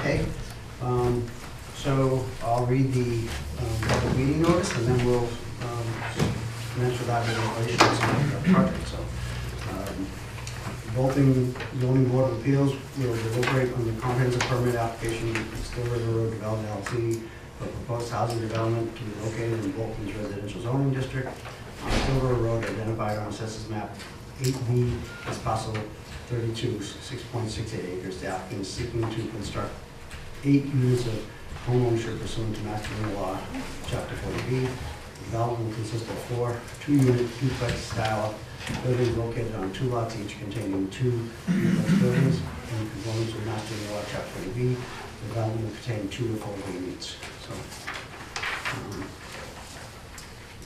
Okay. So I'll read the public meeting notice, and then we'll answer that with regulations and the project. So, Bolton Zoning Board of Appeals will deliberate on the comprehensive permit application of Still River Road Development LLC for proposed housing development to be located in Bolton's residential zoning district on Still River Road identified on Assessors Map 8B as possible 32, 6.68 acres. The applicant is seeking to construct 8 units of home ownership pursuant to Master General Law, Chapter 40B. The development will consist of 4 2-unit duplex style buildings located on 2 lots each containing 2 duplex buildings in conformance with Master General Law, Chapter 40B. The development will contain 2 affordable units. So,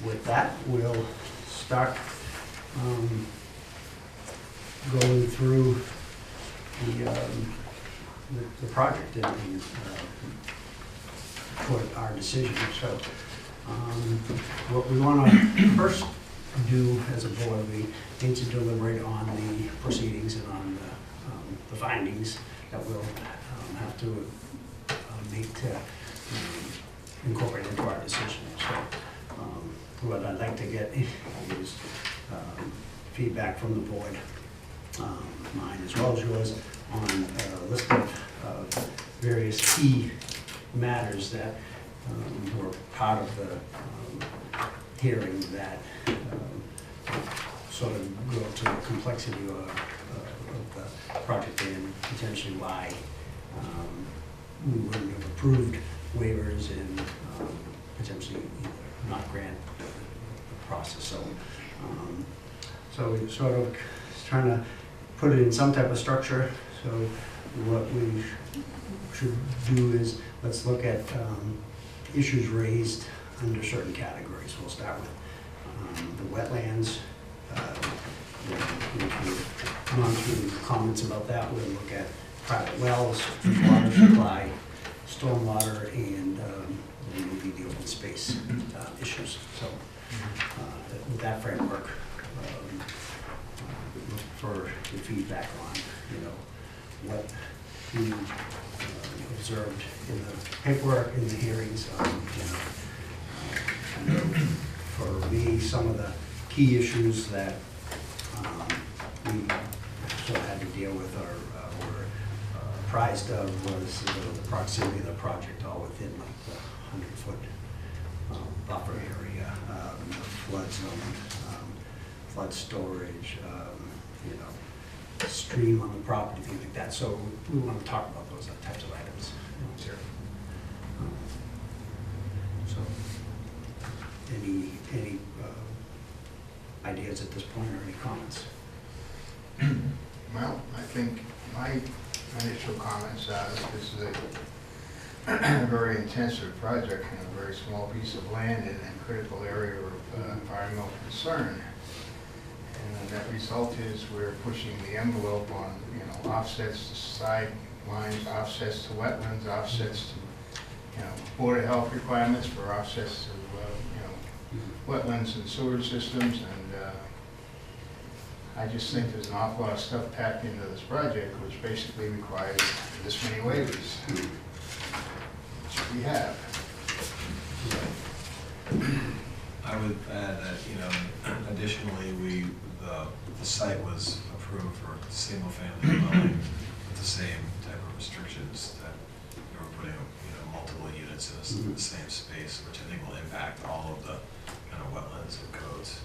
with that, we'll start going through the project and put our decision. So what we want to first do as a board, we need to deliberate on the proceedings and on the findings that we'll have to make to incorporate into our decision. So what I'd like to get is feedback from the board, mine as well as yours, on a list of various key matters that were part of the hearing that sort of go to the complexity of the project and potentially why we wouldn't have approved waivers and potentially not grant the process. So we sort of trying to put it in some type of structure. So what we should do is let's look at issues raised under certain categories. We'll start with the wetlands. We've gone through comments about that. We'll look at private wells, water supply, stormwater, and then maybe the open space issues. So with that framework, look for the feedback on, what you observed in the paperwork, in the hearings. I know for me, some of the key issues that we sort of had to deal with or were apprised of was the proximity of the project all within like the 100-foot buffer area, the flood zone, flood storage, stream on the property, things like that. So we want to talk about those types of items here. So any ideas at this point or any comments? Well, I think my initial comments are that this is a very intensive project in a very small piece of land in a critical area of environmental concern. And the net result is we're pushing the envelope on, offsets to sidelines, offsets to wetlands, offsets to, Board of Health requirements for offsets to, wetlands and sewer systems. And I just think there's an awful lot of stuff packed into this project, which basically requires this many waivers, which we have. I would add that, additionally, the site was approved for single-family dwelling with the same type of restrictions that we were putting, multiple units in the same space, which I think will impact all of the kind of wetlands and codes.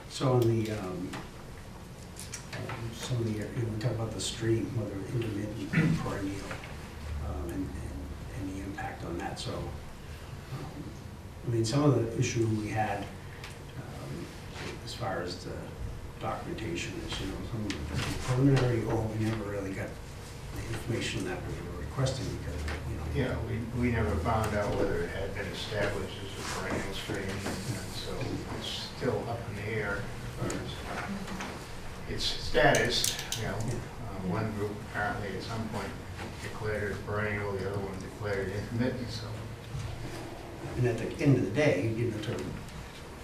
So on the some of the, we talk about the stream, whether intermittent or perennial, and the impact on that. So, I mean, some of the issue we had as far as the documentation is, some of the preliminary, or we never really got the information that we were requesting because, Yeah, we never found out whether it had been established as a perennial stream, and so it's still up in the air as far as its status. One group apparently at some point declared it perennial, the other one declared it intermittent. So, and at the end of the day,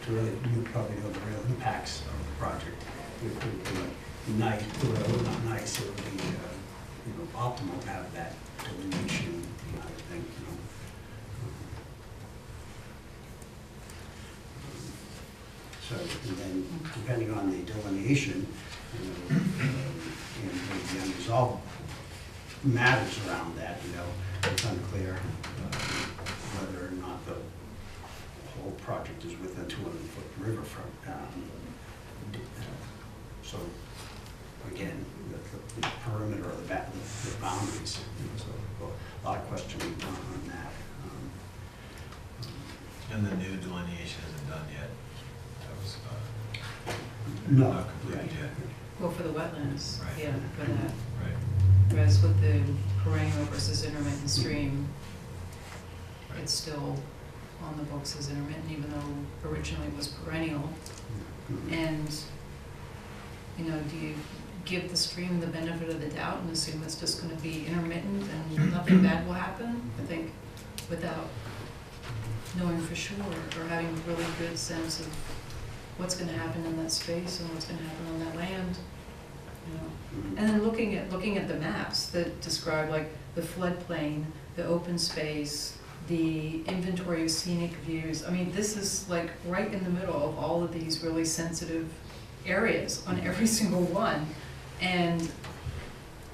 to really, you probably know the real impacts of the project. It would be nice, well, not nice, it would be, optimal to have that delineation, I would think, So, and then depending on the delineation, and the unresolved matters around that, it's unclear whether or not the whole project is within 200-foot riverfront. So, again, the perimeter or the boundaries, so a lot of questioning on that. And the new delineation isn't done yet? That was No. not completed yet? Well, for the wetlands, Right. yeah, for that. Right. Whereas with the perennial versus intermittent stream, Right. it's still on the books as intermittent, even though originally it was perennial. And, do you give the stream the benefit of the doubt and assume it's just gonna be intermittent and nothing bad will happen? I think without knowing for sure or having a really good sense of what's gonna happen in that space and what's gonna happen on that land, And then looking at the maps that describe like the floodplain, the open space, the inventory of scenic views. I mean, this is like right in the middle of all of these really sensitive areas on every single one. And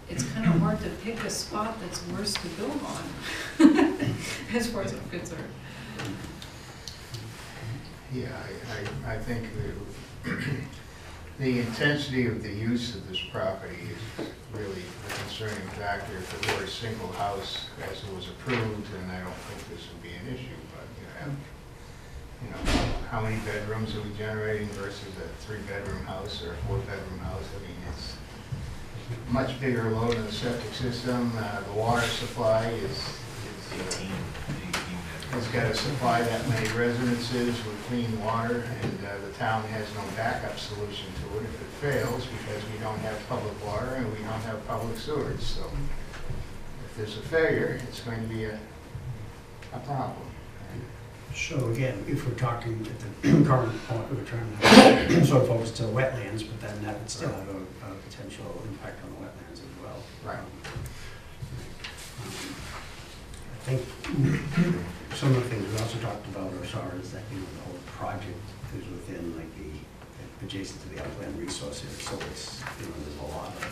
it's kind of hard to pick a spot that's worse to build on, as far as I'm concerned. Yeah, I think the intensity of the use of this property is really the concerning factor. If it were a single house as it was approved, then I don't think this would be an issue, but how many bedrooms are we generating versus a 3-bedroom house or a 4-bedroom house? I mean, it's much bigger load in the septic system. The water supply is 18. has got to supply that many residences with clean water, and the town has no backup solution to it if it fails, because we don't have public water and we don't have public sewage. So if there's a failure, it's going to be a problem. So again, if we're talking at the current point, we're trying to sort of focus to wetlands, but then that would still have a potential impact on the wetlands as well. Right. I think some of the things we also talked about or saw is that, the whole project is within like the, adjacent to the upland resource area, so it's, there's a lot of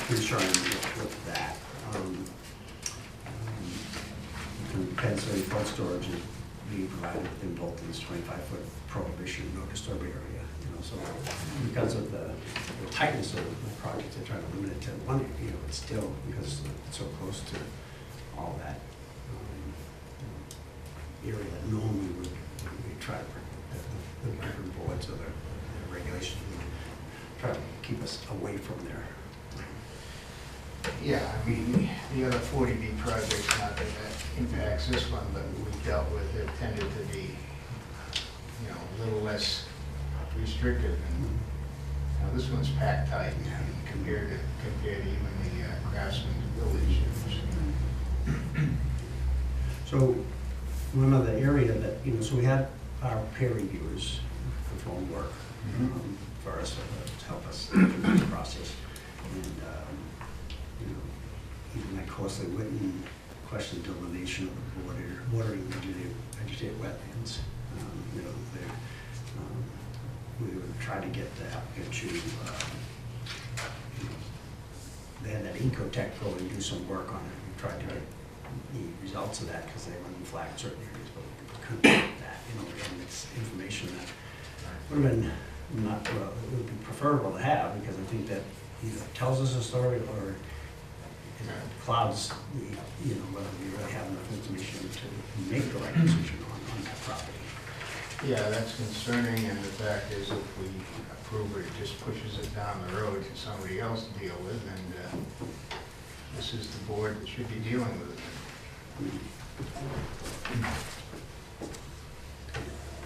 concern with that. Compensatory flood storage is being provided within Bolton's 25-foot prohibition, no disturb area, so because of the tightness of the project, they're trying to limit it to one, it's still, because it's so close to all that area that normally we try to, the different boards or the regulations, try to keep us away from there. Yeah, I mean, the other 40B projects, not that that impacts this one, but we dealt with it, tended to be, a little less restrictive. And this one's packed tight compared to even the Craftsman Village. So one other area that, so we had our peer reviewers perform work for us to help us through this process. And, even that closely written question delineation of the watering vegetated wetlands. We would try to get the applicant to, they had that Ecotech go and do some work on it. We tried to get the results of that because they wouldn't flag certain areas, but we couldn't get that. Again, it's information that would have been not, well, it would be preferable to have, because I think that either tells us a story or clouds, whether we really have enough information to make the right decision on that property. yeah, that's concerning, and the fact is if we approve it, it just pushes it down the road to somebody else to deal with, and this is the board that should be dealing with it.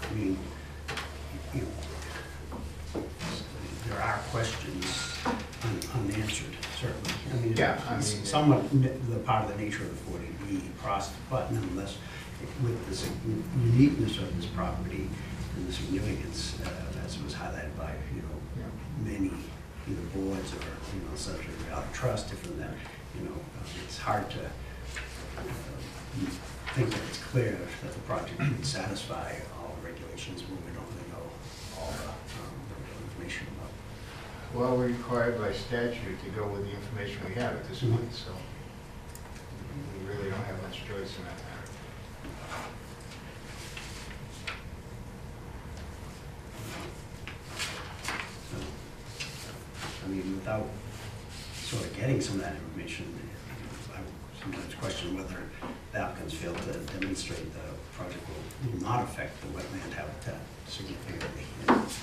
I mean, there are questions unanswered, certainly. I mean, Yeah, I mean, somewhat the part of the nature of the 40B process, but nonetheless, with the uniqueness of this property and the significance, as was highlighted by, you know, Yeah. many, either boards or, you know, subject of trust, different than, you know, it's hard to think that it's clear that the project can satisfy all the regulations when we don't really know all the information about. Well, we're required by statute to go with the information we have at this point, so we really don't have much choice in that matter. So, I mean, without sort of getting some of that information, I would sometimes question whether the applicants fail to demonstrate the project will not affect the wetland habitat significantly. Because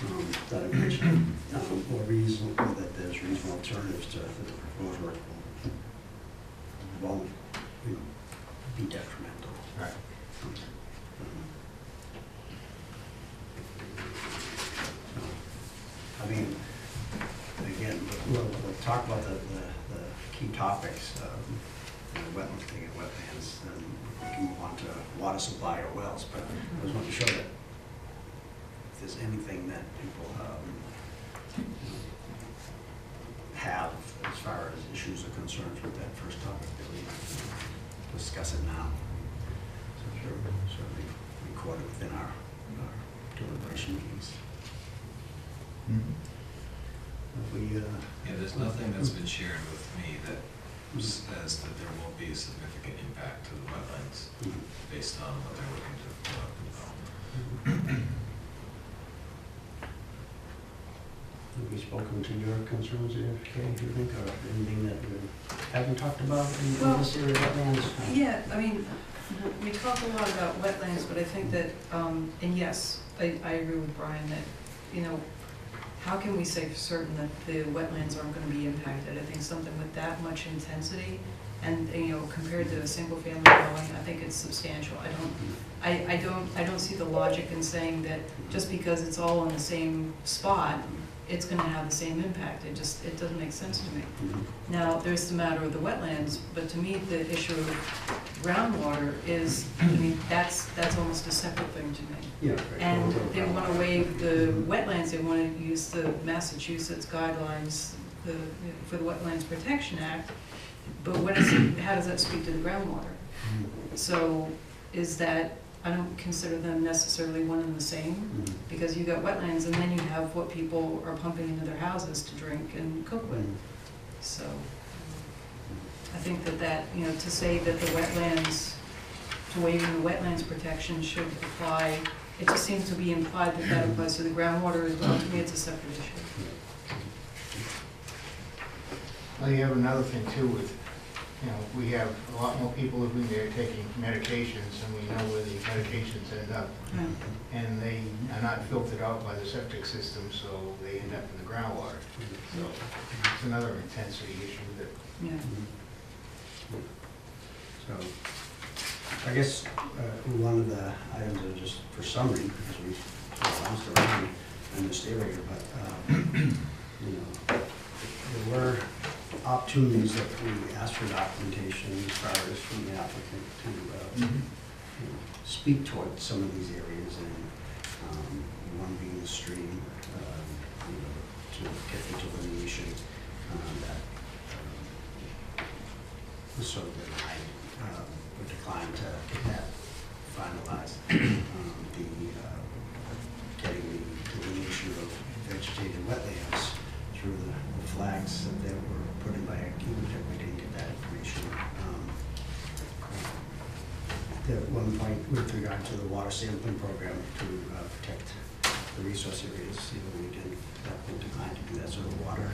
we don't have that information, or reasonable, that there's reasonable alternatives to the proposed work won't, you know, be detrimental. Right. I mean, again, we'll talk about the key topics, the wetlands, taking wetlands, and we can move on to water supply or wells, but I just want to show that if there's anything that people have as far as issues or concerns with that first topic, that we discuss it now. So sure, certainly record it within our deliberation meetings. If we, Yeah, there's nothing that's been shared with me that says that there will be a significant impact to the wetlands based on what they're looking to develop. have we spoken to your concerns there, Kay, do you think, or anything that we haven't talked about in Well, this area of wetlands? Yeah, I mean, we talk a lot about wetlands, but I think that, and yes, I agree with Brian that, you know, how can we say for certain that the wetlands aren't gonna be impacted? I think something with that much intensity and, you know, compared to a single-family dwelling, I think it's substantial. I don't see the logic in saying that just because it's all on the same spot, it's gonna have the same impact. It doesn't make sense to me. Now, there's the matter of the wetlands, but to me, the issue of groundwater is, I mean, that's almost a separate thing to me. Yeah. And they want to waive the wetlands, they want to use the Massachusetts guidelines for the Wetlands Protection Act, but how does that speak to the groundwater? So is that, I don't consider them necessarily one and the same, because you got wetlands and then you have what people are pumping into their houses to drink and cook with. So I think that, you know, to say that the wetlands, to waiving the wetlands protection should apply, it just seems to be implied that that applies to the groundwater as well. To me, it's a separate issue. Well, you have another thing too with, you know, we have a lot more people living there taking medications, and we know where the medications end up. And they are not filtered out by the septic system, so they end up in the groundwater. So it's another intensity issue that, Yeah. So, I guess one of the items are just for summary, because we bounced around in this area, but, you know, there were opportunities that we asked for documentation as far as from the applicant to you know, speak toward some of these areas, and one being the stream, you know, to get the delineation that was sort of denied. We declined to get that finalized. Getting the delineation of vegetated wetlands through the flags that they were put in by Acuvitech, we didn't get that information. At one point, with regard to the water sampling program to protect the resource areas, you know, we did decline to do that sort of water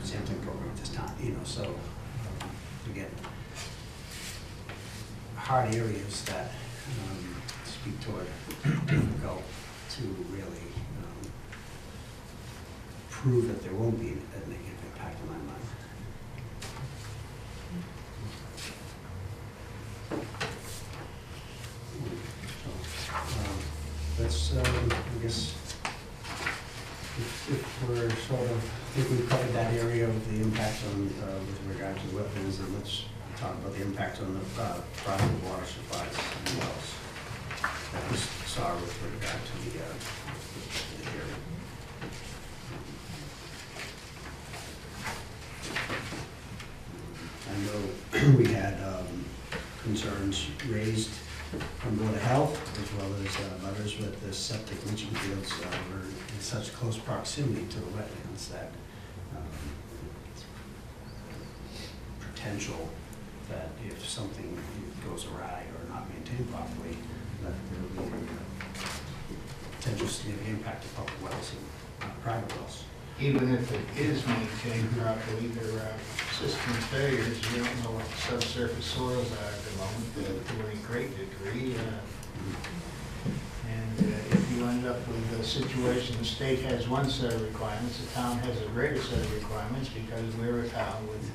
sampling program at this time. You know, so again, hard areas that speak toward difficult to really prove that there won't be a negative impact in my mind. So, that's, I guess, if we're sort of, I think we've covered that area of the impact impacts on, with regard to wetlands, and let's talk about the impacts on the private water supplies and wells that we saw with regard to the area. I know we had concerns raised from Board of Health, as well as others with the septic leaching fields were in such close proximity to the wetlands that potential that if something goes awry or not maintained properly, that there will be a potential significant impact to public wells and private wells. Even if it is maintained properly, there are system failures. You don't know what the subsurface soils are at the moment to any great degree. And if you end up with a situation, the state has one set of requirements, the town has a greater set of requirements because we're a town with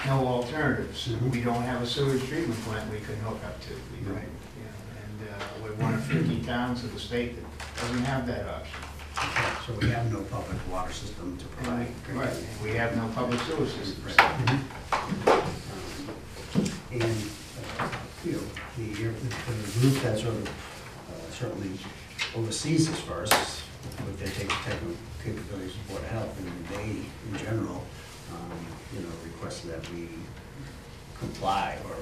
no alternatives. We don't have a sewage treatment plant we can hook up to. Right. And we're one of 50 towns in the state that doesn't have that option. So we have no public water system to provide. Right, and we have no public sewer system. And, you know, the group that sort of certainly oversees this for us, with their technical capabilities of Board of Health, and they, in general, you know, requested that we comply or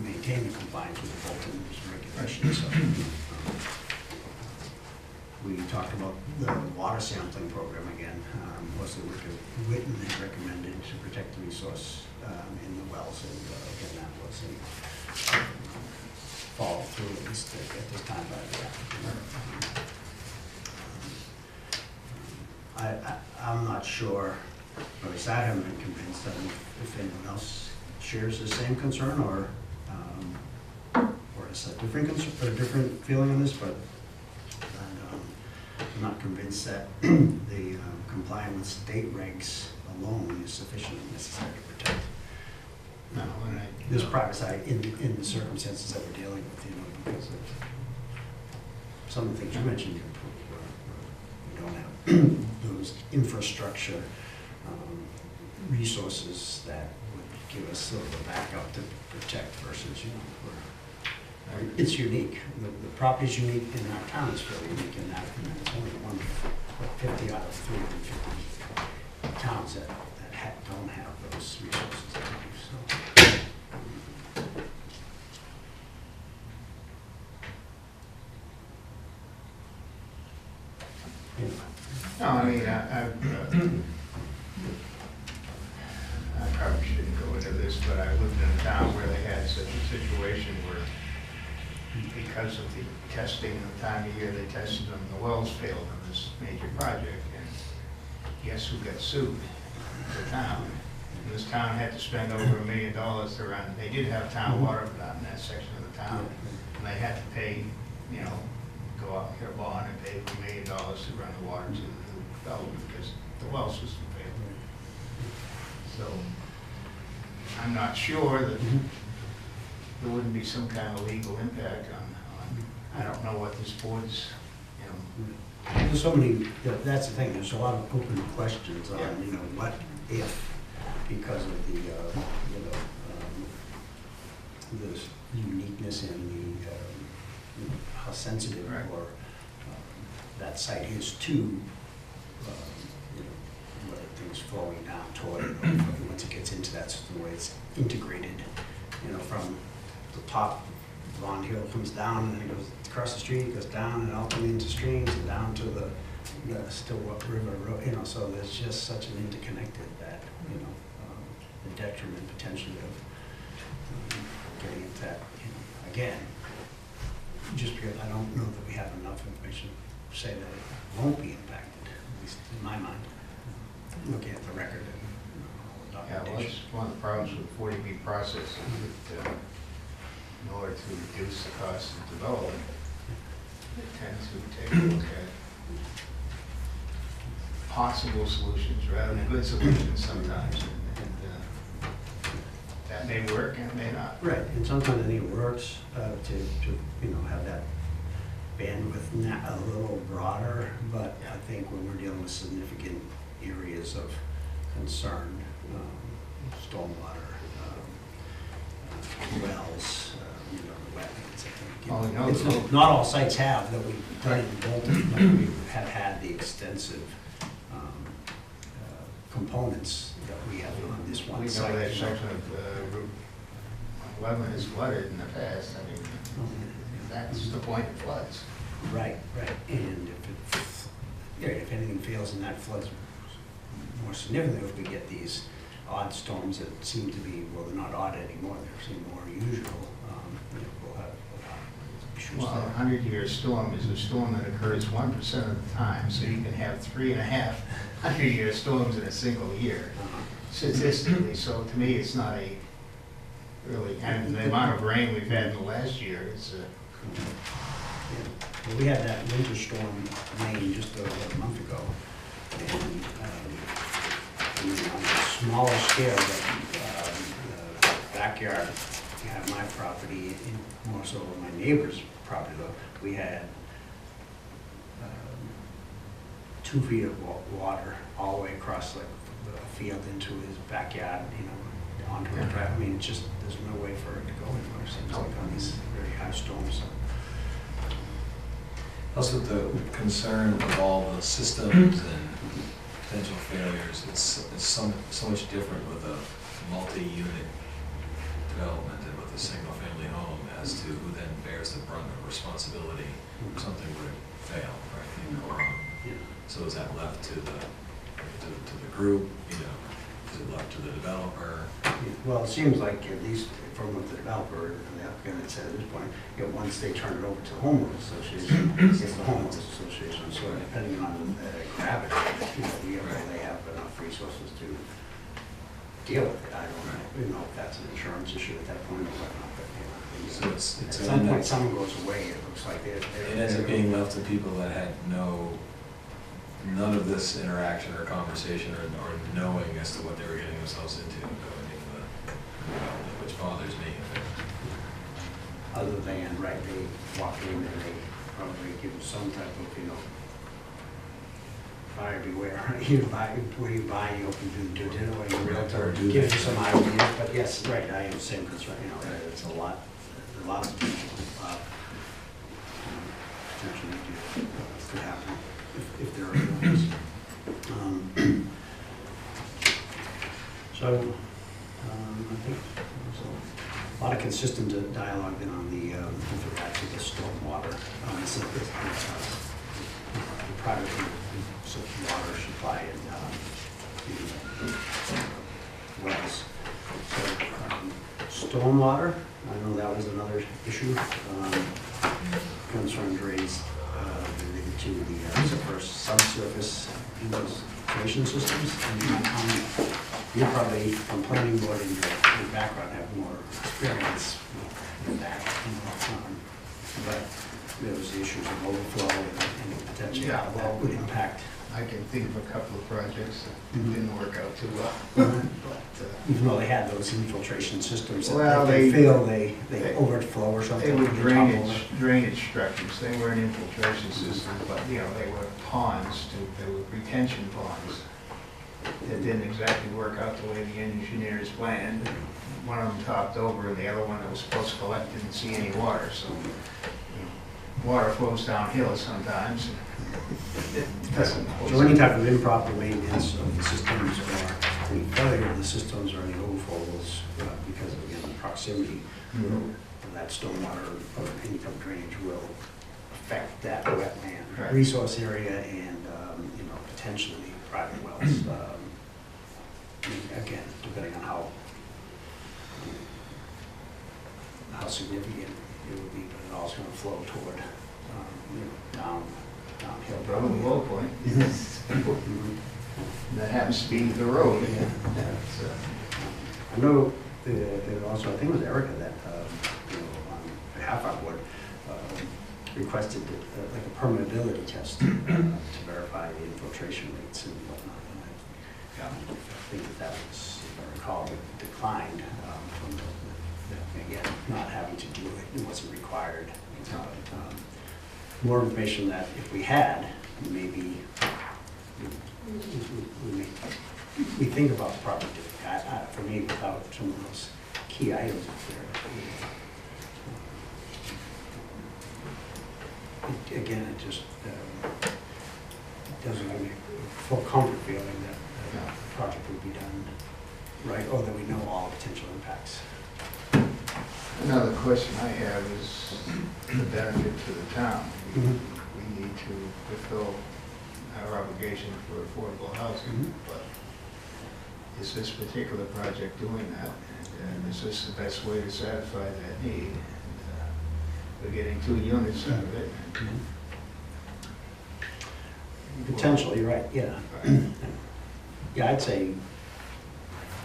maintain the compliance with the Bolton's regulations. So, we talked about the water sampling program again, mostly what Whitten had recommended to protect the resource in the wells, and again, that was followed through at least at this time by the applicant. I'm not sure, or at least I haven't been convinced that if anyone else shares the same concern or has a different concern, or a different feeling on this, but I'm not convinced that the complying with state regs alone is sufficient and necessary to protect this private side in the circumstances that we're dealing with, you know, because of some of the things you mentioned. We don't have those infrastructure resources that would give us sort of a backup to protect versus, you know, it's unique. The property's unique, and our town is fairly unique in that it's only one of 50 out of 350 towns that don't have those resources that we do. So, No, I mean, I probably shouldn't go into this, but I lived in a town where they had such a situation where, because of the testing and the time of year they tested them, the wells failed in this major project, and guess who got sued? The town. And this town had to spend over $1 million to run. They did have town water, but not in that section of the town, and they had to pay, you know, go out and get a bond and pay $1 million to run the water to the development because the well system failed. So I'm not sure that there wouldn't be some kind of legal impact on I don't know what this board's, you know. there's so many, that's the thing, there's a lot of open questions on, Yeah. you know, what if, because of the, you know, the uniqueness and the, you know, how sensitive Right. or that site is to, you know, whether things flowing down toward it, or once it gets into that system, the way it's integrated, you know, from the top, Bond Hill comes down and then it goes across the street, goes down and ultimately into streams and down to the Stillwater River Road, you know, so there's just such an interconnected that, you know, the detriment potentially of getting into that, you know, again, just because I don't know that we have enough information to say that it won't be impacted, at least in my mind, looking at the record and, you know, all the Yeah, well, documentation. that's one of the problems with 40B processes, that in order to reduce the cost of development, they tend to take a look at possible solutions rather than good solutions sometimes. And that may work and it may not. Right, and sometimes I think it works to, you know, have that bandwidth a little broader, but I think when we're dealing with significant areas of concern, stormwater, wells, wetlands, I think. Oh, no, It's no. not all sites have that we've done it in Bolton, but we have had the extensive components that we have on this We one know site. that section of Route 11 is flooded in the past. I mean, that's the point, it floods. Right, and if anything fails and that floods more significantly, if we get these odd storms that seem to be, well, they're not odd anymore, they seem more usual, we'll have issues Well, a there. 100-year storm is a storm that occurs 1% of the time, so you can have 3.5 100-year storms in a single year, statistically. So to me, it's not a really, and the amount of rain we've had in the last year, it's Well, we had that winter storm in Maine just about a month ago, and on a smaller scale, the backyard, you have my property, and more so my neighbor's property, though, we had 2 feet of water all the way across like the field into his backyard, onto his drive. I mean, it's just, there's no way for it to go anywhere, seems like on these very high storms. Also, the concern of all the systems and potential failures, it's so much different with a multi-unit development than with a single-family home as to who then bears the brunt of responsibility if something would fail, right, and go wrong. Yeah. So is that left to the group, is it left to the developer? Well, it seems like, at least from what the developer and the applicant had said at this point, once they turn it over to the homeowners association, it's the homeowners association, so depending on the gravity, they have enough resources to deal with it. I don't know if that's an insurance issue at that point or whatnot, but, So it's at some point, someone goes away, it looks like they're. It ends up being left to people that had none of this interaction or conversation or knowing as to what they were getting themselves into going into the development, which bothers me. Other than, they walk in and they probably give some type of, buyer beware. Where you buy, you open to dinner, or your realtor gives you some ideas, but yes, I have the same concern, it's a lot of potential could happen if there are delays. I think there's a lot of consistent dialogue then on the, with regard to the stormwater. It's private water supply and wells. So, stormwater, I know that was another issue. Concerns raised related to the subsurface infiltration systems. And you probably, from planning board and your background, have more experience with that. But there was the issues of overflow and potentially how that would impact. I can think of a couple of projects that didn't work out too well. But Even though they had those infiltration systems, Well, if they they- fail, they overflow or something. they were they topple it. drainage structures. They weren't infiltration systems, but, they were ponds, they were retention ponds. It didn't exactly work out the way the engineers planned. One of them topped over, and the other one that was supposed to collect didn't see any water, so water flows downhill sometimes. It doesn't. So any type of improper maintenance of the systems or any failure of the systems or any overflows because of, again, the proximity of that stormwater or any type of drainage will affect that wetland Right. resource area and, potentially private wells. Again, depending on how significant it would be, but it also going to flow toward, downhill. Probably the low point. Mhm. That happens to be the road. Yeah. That's, I know there also, I think it was Erica that, on behalf of our board, requested like a permeability test to verify the infiltration rates and whatnot. And I think that was, if I recall, declined from again, not having to do it, it wasn't required. But, more information that if we had, maybe we think about the proper for me, without some of those key items up there. Again, it just doesn't give me full comfort feeling that the project would be done right, or that we know all potential impacts. Another question I have is the benefit to the town. We need to fulfill our obligation for affordable housing, but is this particular project doing that? And is this the best way to satisfy that need? And, we're getting 2 units out of it. Potentially, you're right, yeah. Yeah, I'd say,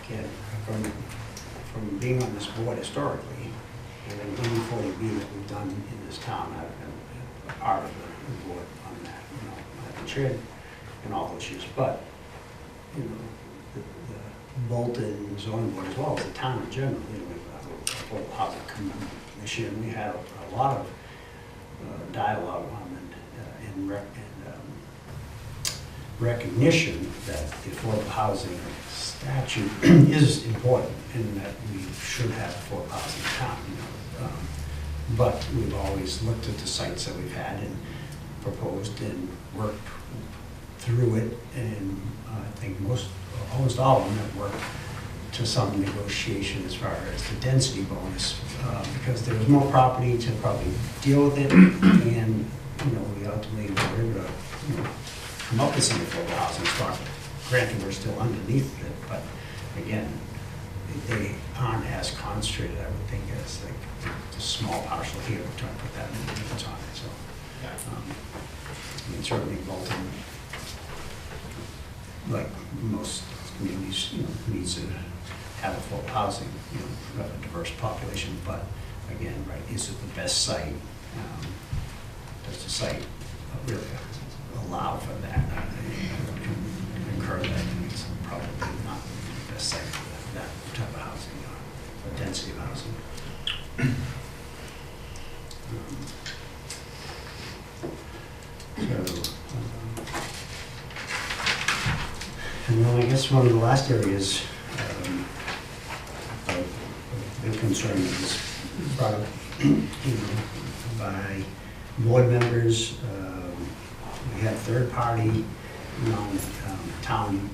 again, from being on this board historically, and then any 40B that we've done in this town, I've been a part of the board on that, you know, I've been chaired in all those years, but, you know, the Bolton zoning board as well as the town in general, you know, affordable housing commission, we had a lot of dialogue on it and recognition that the affordable housing statute is important and that we should have affordable housing in town, you know. But we've always looked at the sites that we've had and proposed and worked through it, and I think almost all of them have worked to some negotiation as far as the density bonus, because there was more property to probably deal with it, and, you know, we ultimately were able to, you know, come up with some affordable housing stock. Granted, we're still underneath it, but again, they aren't as concentrated, I would think, as like the small parcel here, we're trying to put that many units on it, so. I mean, certainly Bolton, like most communities, you know, needs to have affordable housing, you know, have a diverse population, but again, right, is it the best site? Does the site really allow for that? I concur that it's probably not the best site for that type of housing, or density of housing. And then I guess one of the last areas of big concern that was brought up, you know, by board members. We had third-party, town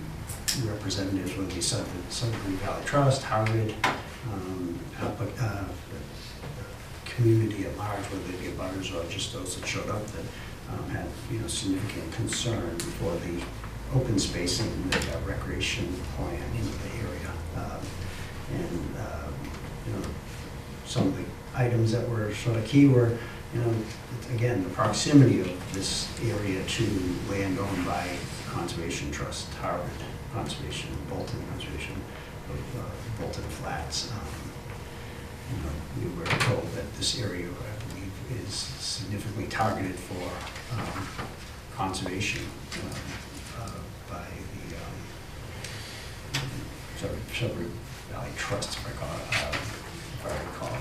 representatives, whether it be Sudbury Valley Trust, Harvard, community at large, whether they be abutters or just those that showed up that had, you know, significant concern for the open space and the recreation plan in the area. You know, some of the items that were sort of key were, you know, again, the proximity of this area to land owned by Conservation Trust, Harvard Conservation, Bolton Conservation, of Bolton Flats. You know, we were told that this area, I believe, is significantly targeted for conservation by the Sudbury Valley Trust, if I recall.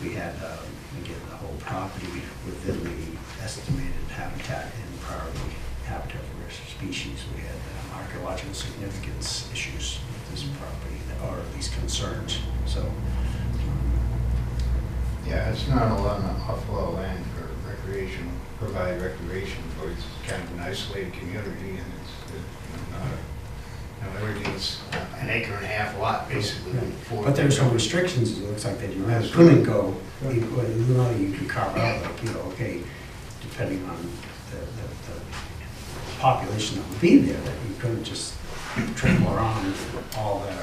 We had, again, the whole property within the estimated habitat and priority habitat for rare species. We had archaeological significance issues with this property, or at least concerns. So, yeah, it's not a lot, an awful lot of land for recreation, provide recreation, but it's kind of an isolated community, and it's not a, you know, everything's an acre and a half lot, basically. but there's some restrictions, it looks like, that you really couldn't go, you know, you can carve out, like, you know, okay, depending on the population that would be there, that you couldn't just trample around all the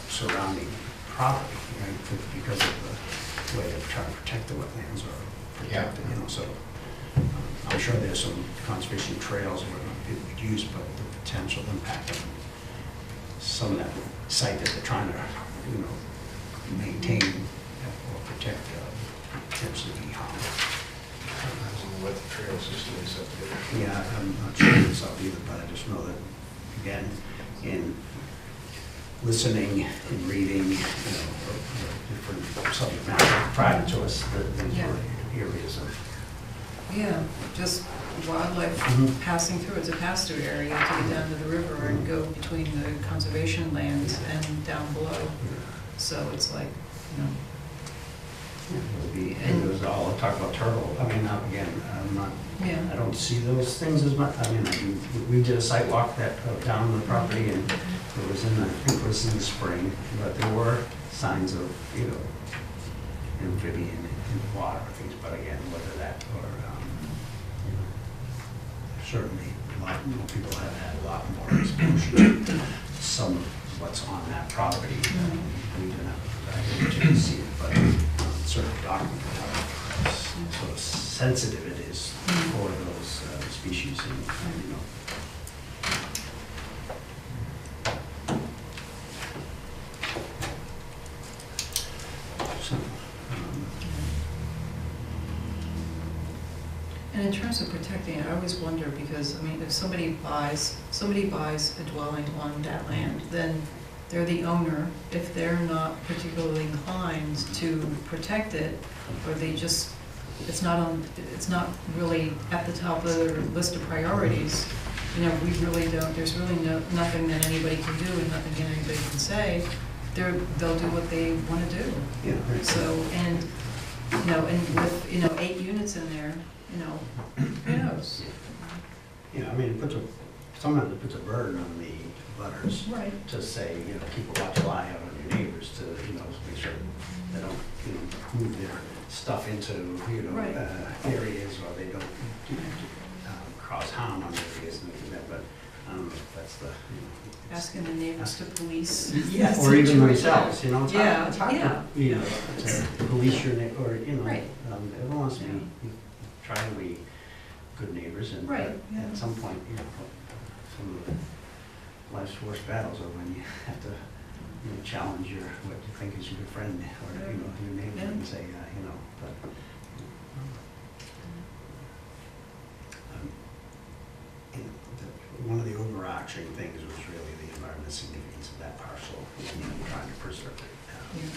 surrounding property, right, because of the way they're trying to protect the wetlands or protect it, you know, so I'm sure there's some conservation trails where people could use, but the potential impact on some of that site that they're trying to, you know, maintain or protect potentially be harmed. I don't know what the trail system is up there. Yeah, I'm not sure it's up either, but I just know that, again, in listening and reading, you know, different subject matter prior to us, these were areas of Yeah, just wildlife Mhm. passing through, it's a pass-through area to get down to the river and go between the conservation lands and down below. So it's like, you know, It would be, and it was all, talk about turtle, I mean, again, I'm not, yeah. I don't see those things as much, I mean, we did a site walk that, down the property, and it was in, I think it was in the spring, but there were signs of, you know, amphibian in the water, things, but again, whether that, or, you know, certainly, a lot more people have had a lot more exposure to some of what's on that property. We didn't have, I didn't see it, but certainly documented how sort of sensitive it is for those species, and, you know. So, And in terms of protecting it, I always wonder, because, I mean, if somebody buys a dwelling on that land, then they're the owner. If they're not particularly inclined to protect it, or they just, it's not really at the top of their list of priorities, you know, we really don't, there's really nothing that anybody can do and nothing that anybody can say. They'll do what they want to do. yeah. So, and, you know, and with, you know, 8 units in there, you know, who knows? Yeah, I mean, sometimes it puts a burden on the butters Right. to say, you know, keep a watchful eye out on your neighbors to, you know, make sure they don't, you know, move their stuff into, you know, Right. areas, or they don't cross harm on areas and things like that, but I don't know if that's the, you know. Asking the neighbors to police. Yeah, the or even situation. themselves, you know, it's hard, Yeah, it's hard yeah. to, you know, to police your or, you know, Right. everyone wants to be, Yeah. try to be good neighbors, and Right, but yeah. at some point, you know, some of the life's worst battles are when you have to, you know, challenge what you think is your friend, or, you know, your neighbor, Yeah. and say, you know, but. You know, one of the overarching things was really the environmental significance of that parcel, you know, trying to preserve it. Yeah.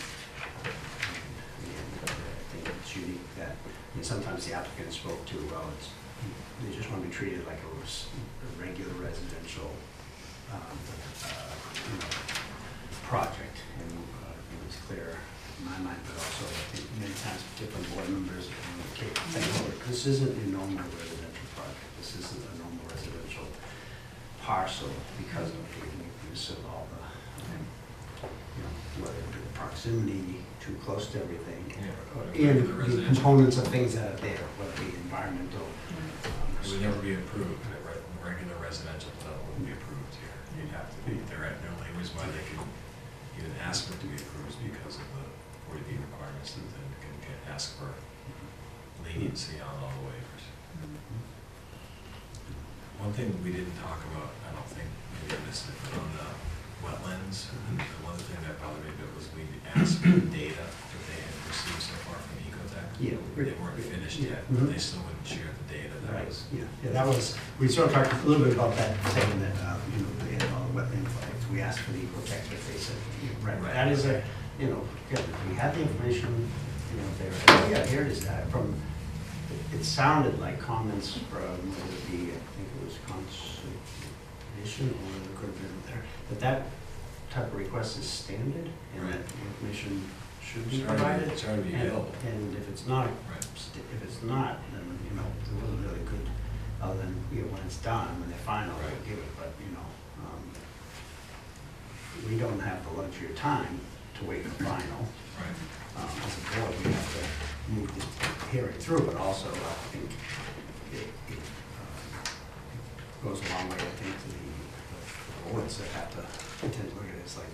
And I think it's unique that, I mean, sometimes the applicant spoke to, well, they just want to be treated like a regular residential, you know, project. And it was clear in my mind, but also I think many times different board members indicate, this isn't a normal residential project. This isn't a normal residential parcel because of the uniqueness of all the, you know, whether it be the proximity, too close to everything, or and the components of things that are there, whether it be environmental. It would never be approved, regular residential development wouldn't be approved here. You'd have to be, the only reason why they can even ask for it to be approved is because of the 40B requirements, that then can ask for leniency on all the waivers. One thing we didn't talk about, I don't think, maybe I missed it, but on the wetlands, the one thing that bothered me a bit was we asked for the data that they had received so far from Ecotech. Yeah. They weren't finished yet, Mhm. but they still wouldn't share the data. That Right, was, yeah, that was, we sort of talked a little bit about that, saying that, you know, they had all the wetland flags. We asked for the ecotech, but they said, right, Right. that is a, you know, we had the information, you know, they were, oh, yeah, here it is, from, it sounded like comments from, whether it be, I think it was conservation, or whether it could have been there, that type of request is standard, and that the information should be provided. it's already available. And if it's not, Right. if it's not, then, you know, it wasn't really good, other than, you know, when it's done, when they're final, Right. they'll give it, but, you know, we don't have the luxury of time to wait for final. Right. As a board, we have to move this hearing through, but also, I think it goes a long way, I think, to the boards that have to intend to look at it. It's like,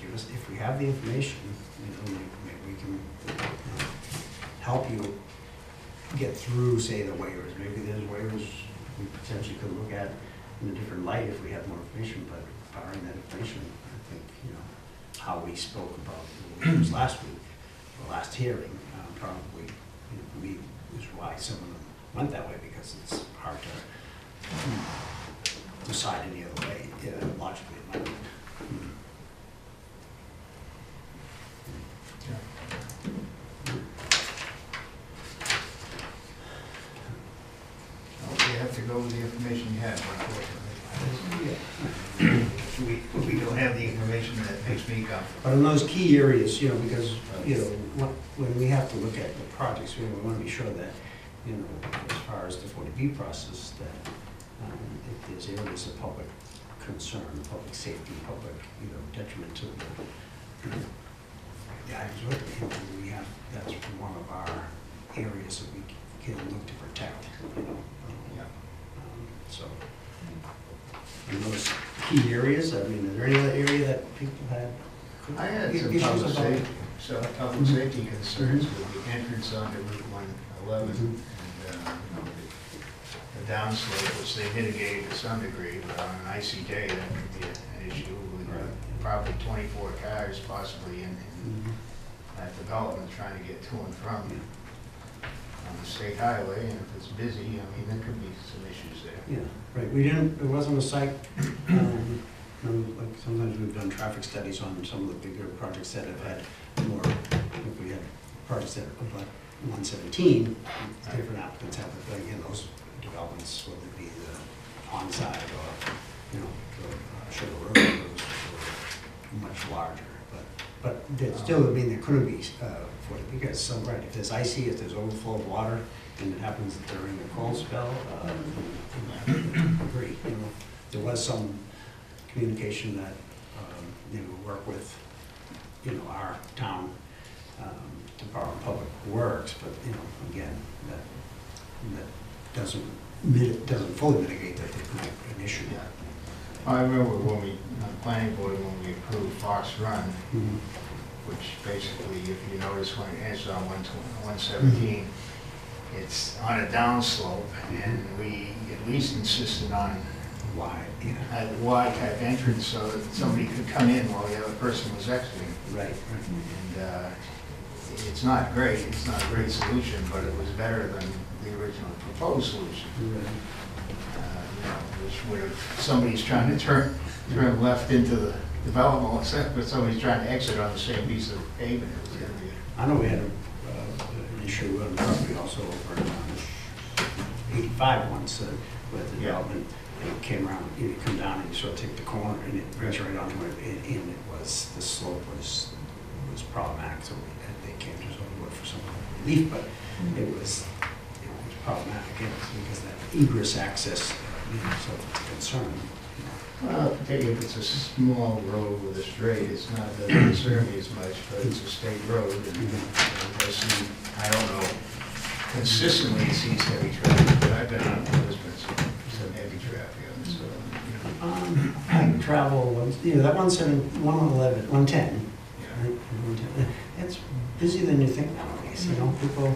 give us, if we have the information, you know, maybe we can, you know, help you get through, say, the waivers. Maybe there's waivers we potentially could look at in a different light if we have more information, but barring that information, I think, you know, how we spoke about the waivers last week, the last hearing, probably, you know, we, is why some of them went that way, because it's hard to decide any other way, logically, in my mind. provided the information that makes me comfortable. But in those key areas, because, when we have to look at the projects, we want to be sure that, as far as the 40B process, that if there's areas of public concern, public safety, public, detriment to the items with, that's one of our areas that we can look to protect, Yeah. So, in those key areas, is there any other area that people had? I had some issues public about? safety, public safety concerns with the entrance onto Route 111 Mhm. and the downslope, which they mitigated to some degree, but on an icy day, that could be an issue with Right. probably 24 cars possibly in Mhm. that development trying to get to and from on the state highway, and if it's busy, there could be some issues there. Yeah, right, it wasn't a site, like sometimes we've done traffic studies on some of the bigger projects that have had more, if we had projects that are like 117, different applicants have, but again, those developments, whether it be the onside or, the Sugar Road, those were much larger, but there couldn't be, for it, because some, right, if there's icy, if there's overflow of water, and it happens during a cold spell, I agree, there was some communication that, work with, our town, Department of Public Works, but, again, that doesn't fully mitigate that there might be an issue. Yeah. I remember when we, on the planning board, when we approved Fox Run, Mhm. which basically, if you notice when it's on 117, it's on a downslope, and we at least insisted on Why, yeah, a wide type entrance so that somebody could come in while the other person was exiting. right, And it's not great, it's not a great solution, but it was better than the original proposed solution. right. Which would have, somebody's trying to turn left into the development, except but somebody's trying to exit on the same piece of pavement. It was gonna be I know we had an issue on property also over on 85 once, with the Yeah. development, and it came around, you come down and you sort of take the corner, and it brings you right onto it, and it was, the slope was problematic, so they came to zoning board for some relief, but it was problematic, because that egress access, so it's a concern. Well, particularly if it's a small road with a straight, it's not, that doesn't concern me as much, but it's a state road, and I see, I don't know, consistently it sees heavy traffic, but I've been on it, there's been some heavy traffic on this, so, I travel, that 111, 110, yeah. right, 110, it's busier than you think nowadays, people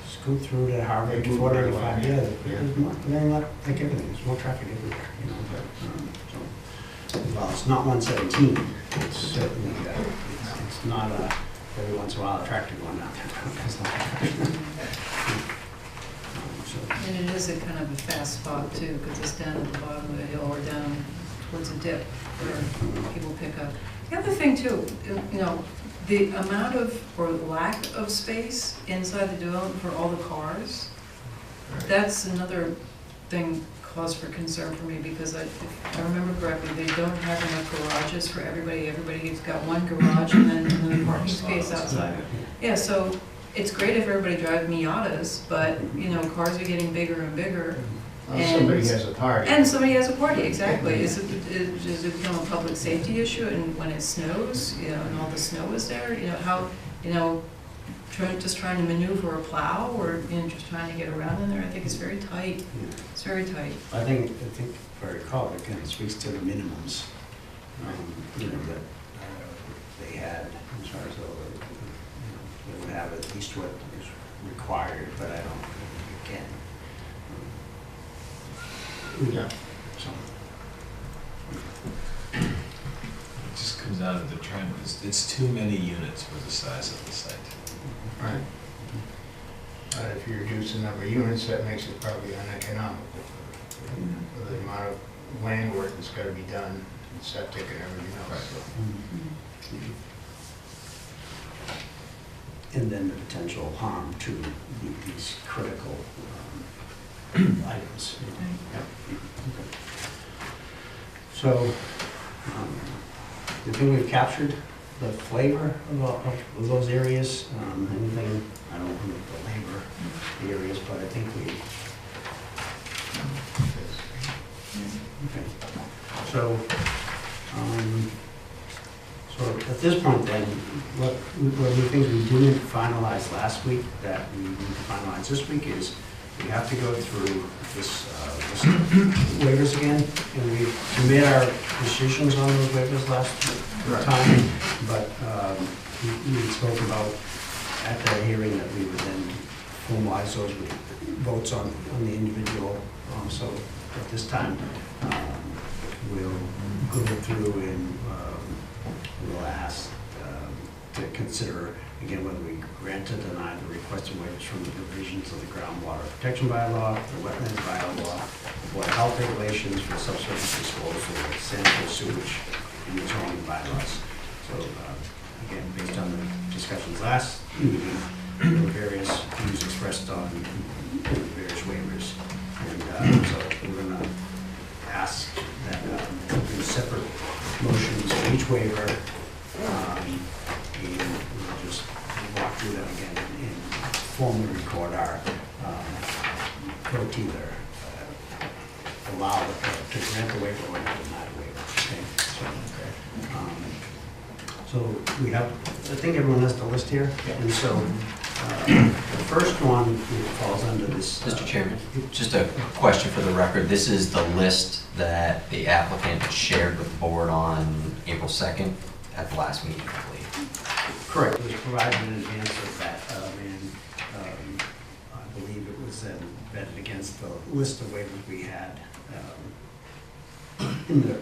scoot through to Harvard, They move 495, right yeah, along, there's more, like everything, there's more traffic everywhere, so, well, it's not 117, it's certainly, it's not every once in a while a tractor going down there. And it is a kind of a fast spot too, because it's down at the bottom of the hill or down towards a dip where people pick up. The other thing too, the amount of, or lack of space inside the development for all the cars, that's another thing cause for concern for me, because if I remember correctly, they don't have enough garages for everybody. Everybody's got one garage and then another parking space outside. Yeah, so it's great if everybody drives Miatas, but, cars are getting bigger and bigger. Well, somebody has a party. And somebody has a party, exactly. Does it become a public safety issue, and when it snows, and all the snow is there, how, just trying to maneuver a plow, or, just trying to get around in there, I think it's very tight. It's very tight. I think if I recall, it kind of speaks to the minimums, that they had, as far as they would have at least what is required, but I don't think again. Yeah. So, It just comes down to the trend, it's too many units for the size of the site. Right. If you reduce the number of units, that makes it probably uneconomical for the amount of land work that's got to be done, and septic and everything else. So, and then the potential harm to these critical items. yeah. So, I think we've captured the flavor of those areas. Anything, I don't want to belabor the areas, but I think we, okay. So, so at this point then, what the things we didn't finalize last week that we need to finalize this week is we have to go through this list of waivers again, and we made our decisions on those waivers last Right. time, but we spoke about at that hearing that we would then formalize those with votes on the individual. So at this time, we'll go through and we'll ask to consider again whether we grant or deny the requested waivers from the provisions of the groundwater protection bylaw, the wetlands bylaw, water health regulations for subsurface disposal of sanitary sewage and the zoning bylaws. So again, based on the discussions last meeting, there were various views expressed on various waivers. And so we're going to ask that do separate motions for each waiver, and we'll just walk through them again and formally record our vote to either allow to grant the waiver or not deny the waiver. Okay. So we have, I think everyone has the list here, and so the first one falls under this. Mr. Chairman, just a question for the record. This is the list that the applicant shared with the board on April 2nd at the last meeting, I believe. Correct, it was provided in advance of that, and I believe it was then vetted against the list of waivers we had in the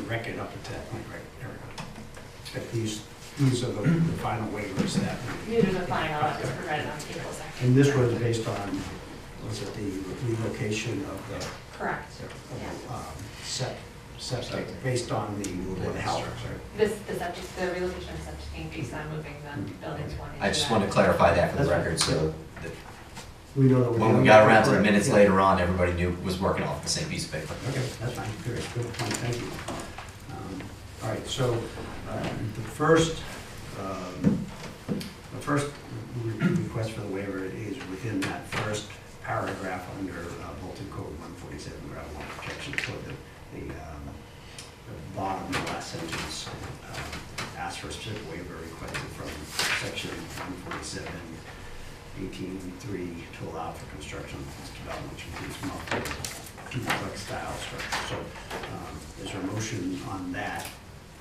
record up to that point, right, Erica? But these are the final waivers that we... These are the final that was provided on April 2nd. And this was based on, was it the relocation of the... Correct. Septic, based on the Board of Health, right? The relocation of septic being based on moving the buildings one into I just that. want to clarify that for the That's record, so that We know that when we got around to the Yeah. minutes later on, everybody knew, was working off the same piece of paper. Okay, that's fine, good point, thank you. All right, so the first request for the waiver is within that first paragraph under Bolton Code 147 groundwater protection. So the bottom of the last sentence asks for a specific waiver requested from section 147. 18.3 to allow for construction of this development, which includes multiple duplex style structures. So there's a motion on that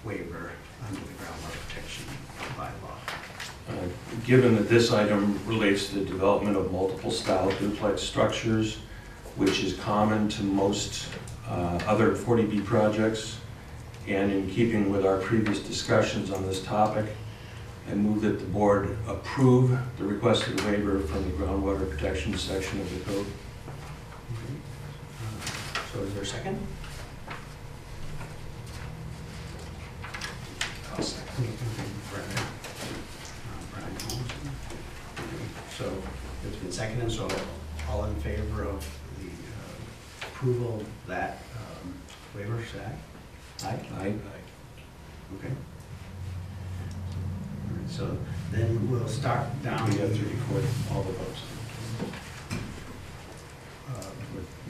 waiver under the groundwater protection bylaw. Given that this item relates to the development of multiple style duplex structures, which is common to most other 40B projects, and in keeping with our previous discussions on this topic, I move that the board approve the requested waiver from the groundwater protection section of the code. So is there a second? I'll second. Brian Holmes. So it's been seconded, so all in favor of the approval of that waiver, say aye? Aye? Aye. Okay. All right, so then we'll start down. We have to record all the votes.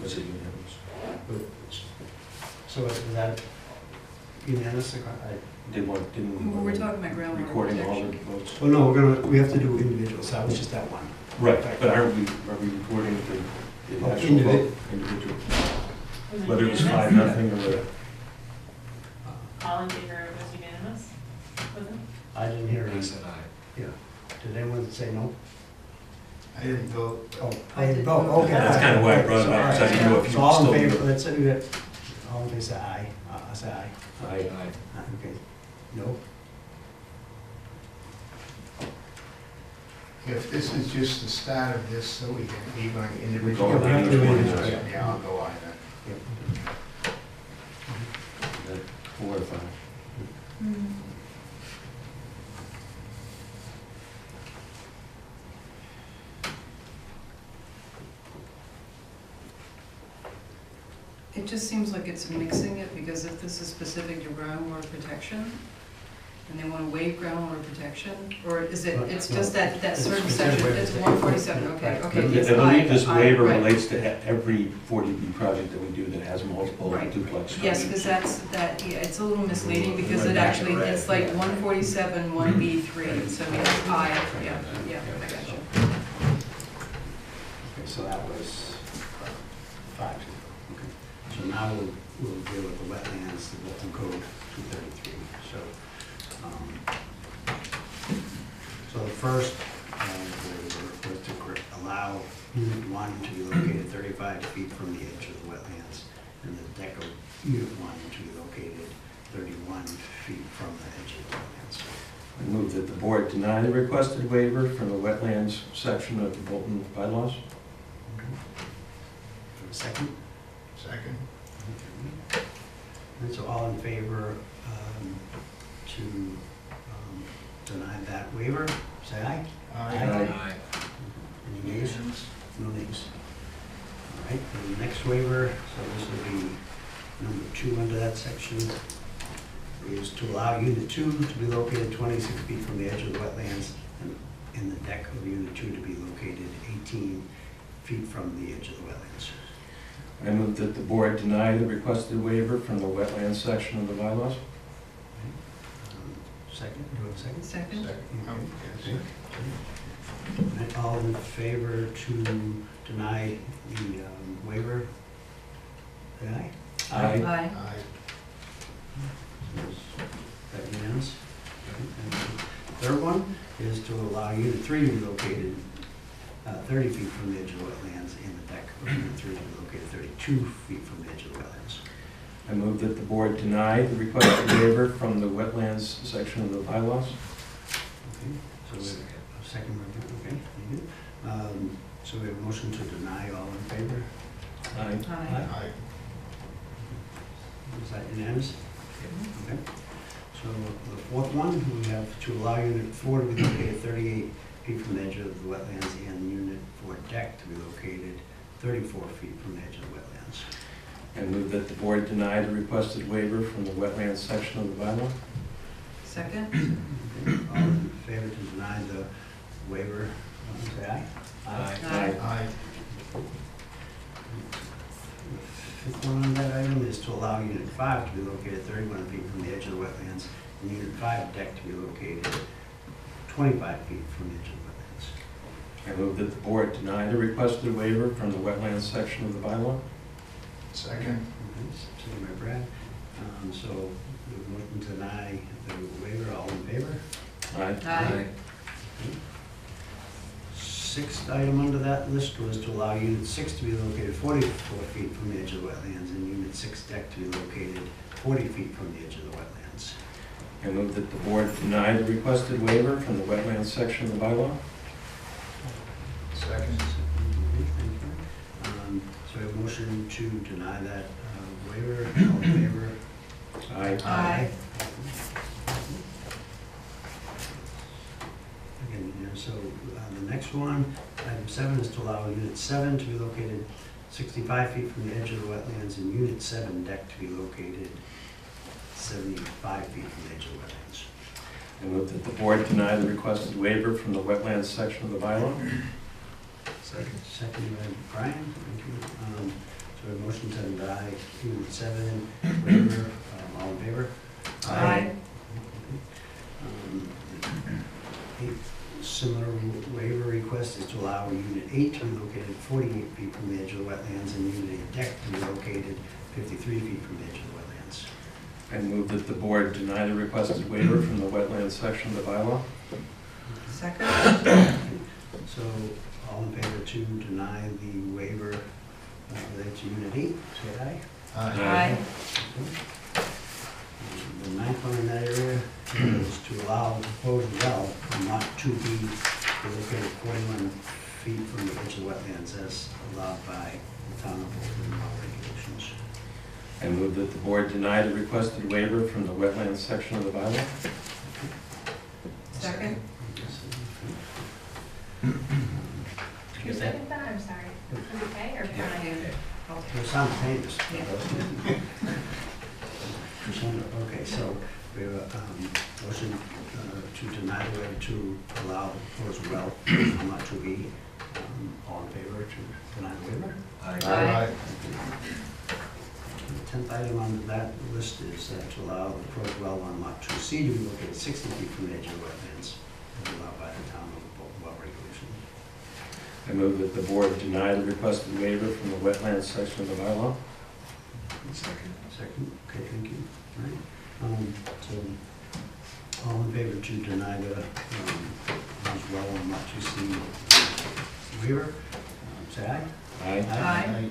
Was it unanimous? So is that unanimous? Didn't We're talking about groundwater recording all the protection. votes? Oh, no, we have to do individual, so that was just that one. Right, but are we recording the Oh, actual vote individual? Whether it was 5-0 or whether? All in favor was unanimous, wasn't it? I didn't hear I any. said aye. Yeah. Did anyone say no? I didn't vote. Oh, I did vote, vote. okay. That's kind of why I brought it up, because I didn't know if you So all still. in favor, let's do it. All in favor, say aye. I say aye. Aye. Aye. Okay. No? If this is just the start of this, so we can be going individually. Yeah, we have to do individually. Yeah, I'll go on then. Yep. 4 or 5. It just seems like it's mixing it, because if this is specific to groundwater protection, and they want to waive groundwater protection, or is it, it's just that certain It's section, waiver. it's 147, okay, Right. okay. I it's believe this I, waiver right. relates to every 40B project that we do that has multiple Right. duplex structures. Yes, because yeah, it's a little misleading, because it actually, it's like 147, 1B3, so it's I, yeah, I got you. Okay, so that was 5. Okay. So now we'll deal with the wetlands, the Bolton Code 233. So the first was to allow Unit 1 to be located 35 feet from the edge of the wetlands, and the deck of Unit 1 to be located 31 feet from the edge of the wetlands. I move that the board deny the requested waiver from the wetlands section of the Bolton bylaws. Okay. For a second? Second? Okay. And so all in favor to deny that waiver, say aye. Aye. Any nays? No nays. All right, and the next waiver, so this will be number 2 under that section, is to allow Unit 2 to be located 26 feet from the edge of the wetlands, and the deck of Unit 2 to be located 18 feet from the edge of the wetlands. I move that the board deny the requested waiver from the wetlands section of the bylaws. Second, do you have a second? Second? Oh, Okay. yes. And all in favor to deny the waiver? Say aye. Aye. Aye. Aye. Is that unanimous? Okay, thank you. Third one is to allow Unit 3 to be located 30 feet from the edge of the wetlands, and the deck of Unit 3 to be located 32 feet from the edge of the wetlands. I move that the board deny the requested waiver from the wetlands section of the bylaws. Okay, so we have a second, okay, thank you. So we have a motion to deny, all in favor? Aye. Aye. Aye. Is that unanimous? Okay. So the fourth one, we have to allow Unit 4 to be located 38 feet from the edge of the wetlands, and Unit 4 deck to be located 34 feet from the edge of the wetlands. I move that the board deny the requested waiver from the wetlands section of the bylaw. Second? Okay, all in favor to deny the waiver, say aye. Aye. Aye. The fifth one on that item is to allow Unit 5 to be located 31 feet from the edge of the wetlands, and Unit 5 deck to be located 25 feet from the edge of the wetlands. I move that the board deny the requested waiver from the wetlands section of the bylaw. Second? Okay, second by Brad. So we have a motion to deny the waiver, all in favor? Aye. Aye. Sixth item under that list was to allow Unit 6 to be located 44 feet from the edge of the wetlands, and Unit 6 deck to be located 40 feet from the edge of the wetlands. I move that the board deny the requested waiver from the wetlands section of the bylaw. Second? So we have a motion to deny that waiver, all in favor? Aye. Aye. Again, so the next one, item 7, is to allow Unit 7 to be located 65 feet from the edge of the wetlands, and Unit 7 deck to be located 75 feet from the edge of the wetlands. I move that the board deny the requested waiver from the wetlands section of the bylaw. Second. Second by Brian, thank you. So a motion to deny Unit 7 waiver, all in favor? Aye. Similar waiver request is to allow Unit 8 to be located 48 feet from the edge of the wetlands, and Unit 8 deck to be located 53 feet from the edge of the wetlands. I move that the board deny the requested waiver from the wetlands section of the bylaw. Second? So all in favor to deny the waiver related to Unit 8, say aye. Aye. The ninth one in that area is to allow the proposed well on Lot 2B to be located 41 feet from the edge of the wetlands as allowed by the town of Bolton law regulations. I move that the board deny the requested waiver from the wetlands section of the bylaw. Second? Who seconded that? I'm sorry. Okay, or Yeah. Brian? Okay. They're simultaneous. Yeah. Okay, so we have a motion to deny the waiver to allow the proposed well on lot 2B. All in favor to deny the waiver? Aye. The 10th item on that list is to allow the proposed well on lot 2C to be located 60 feet from the edge of the wetlands, as allowed by the town of well regulation. I move that the board deny the requested waiver from the wetlands section of the bylaw. Second. Second, okay, thank you. All right. So, all in favor to deny the proposed well on lot 2C waiver, say aye. Aye. Aye. Okay.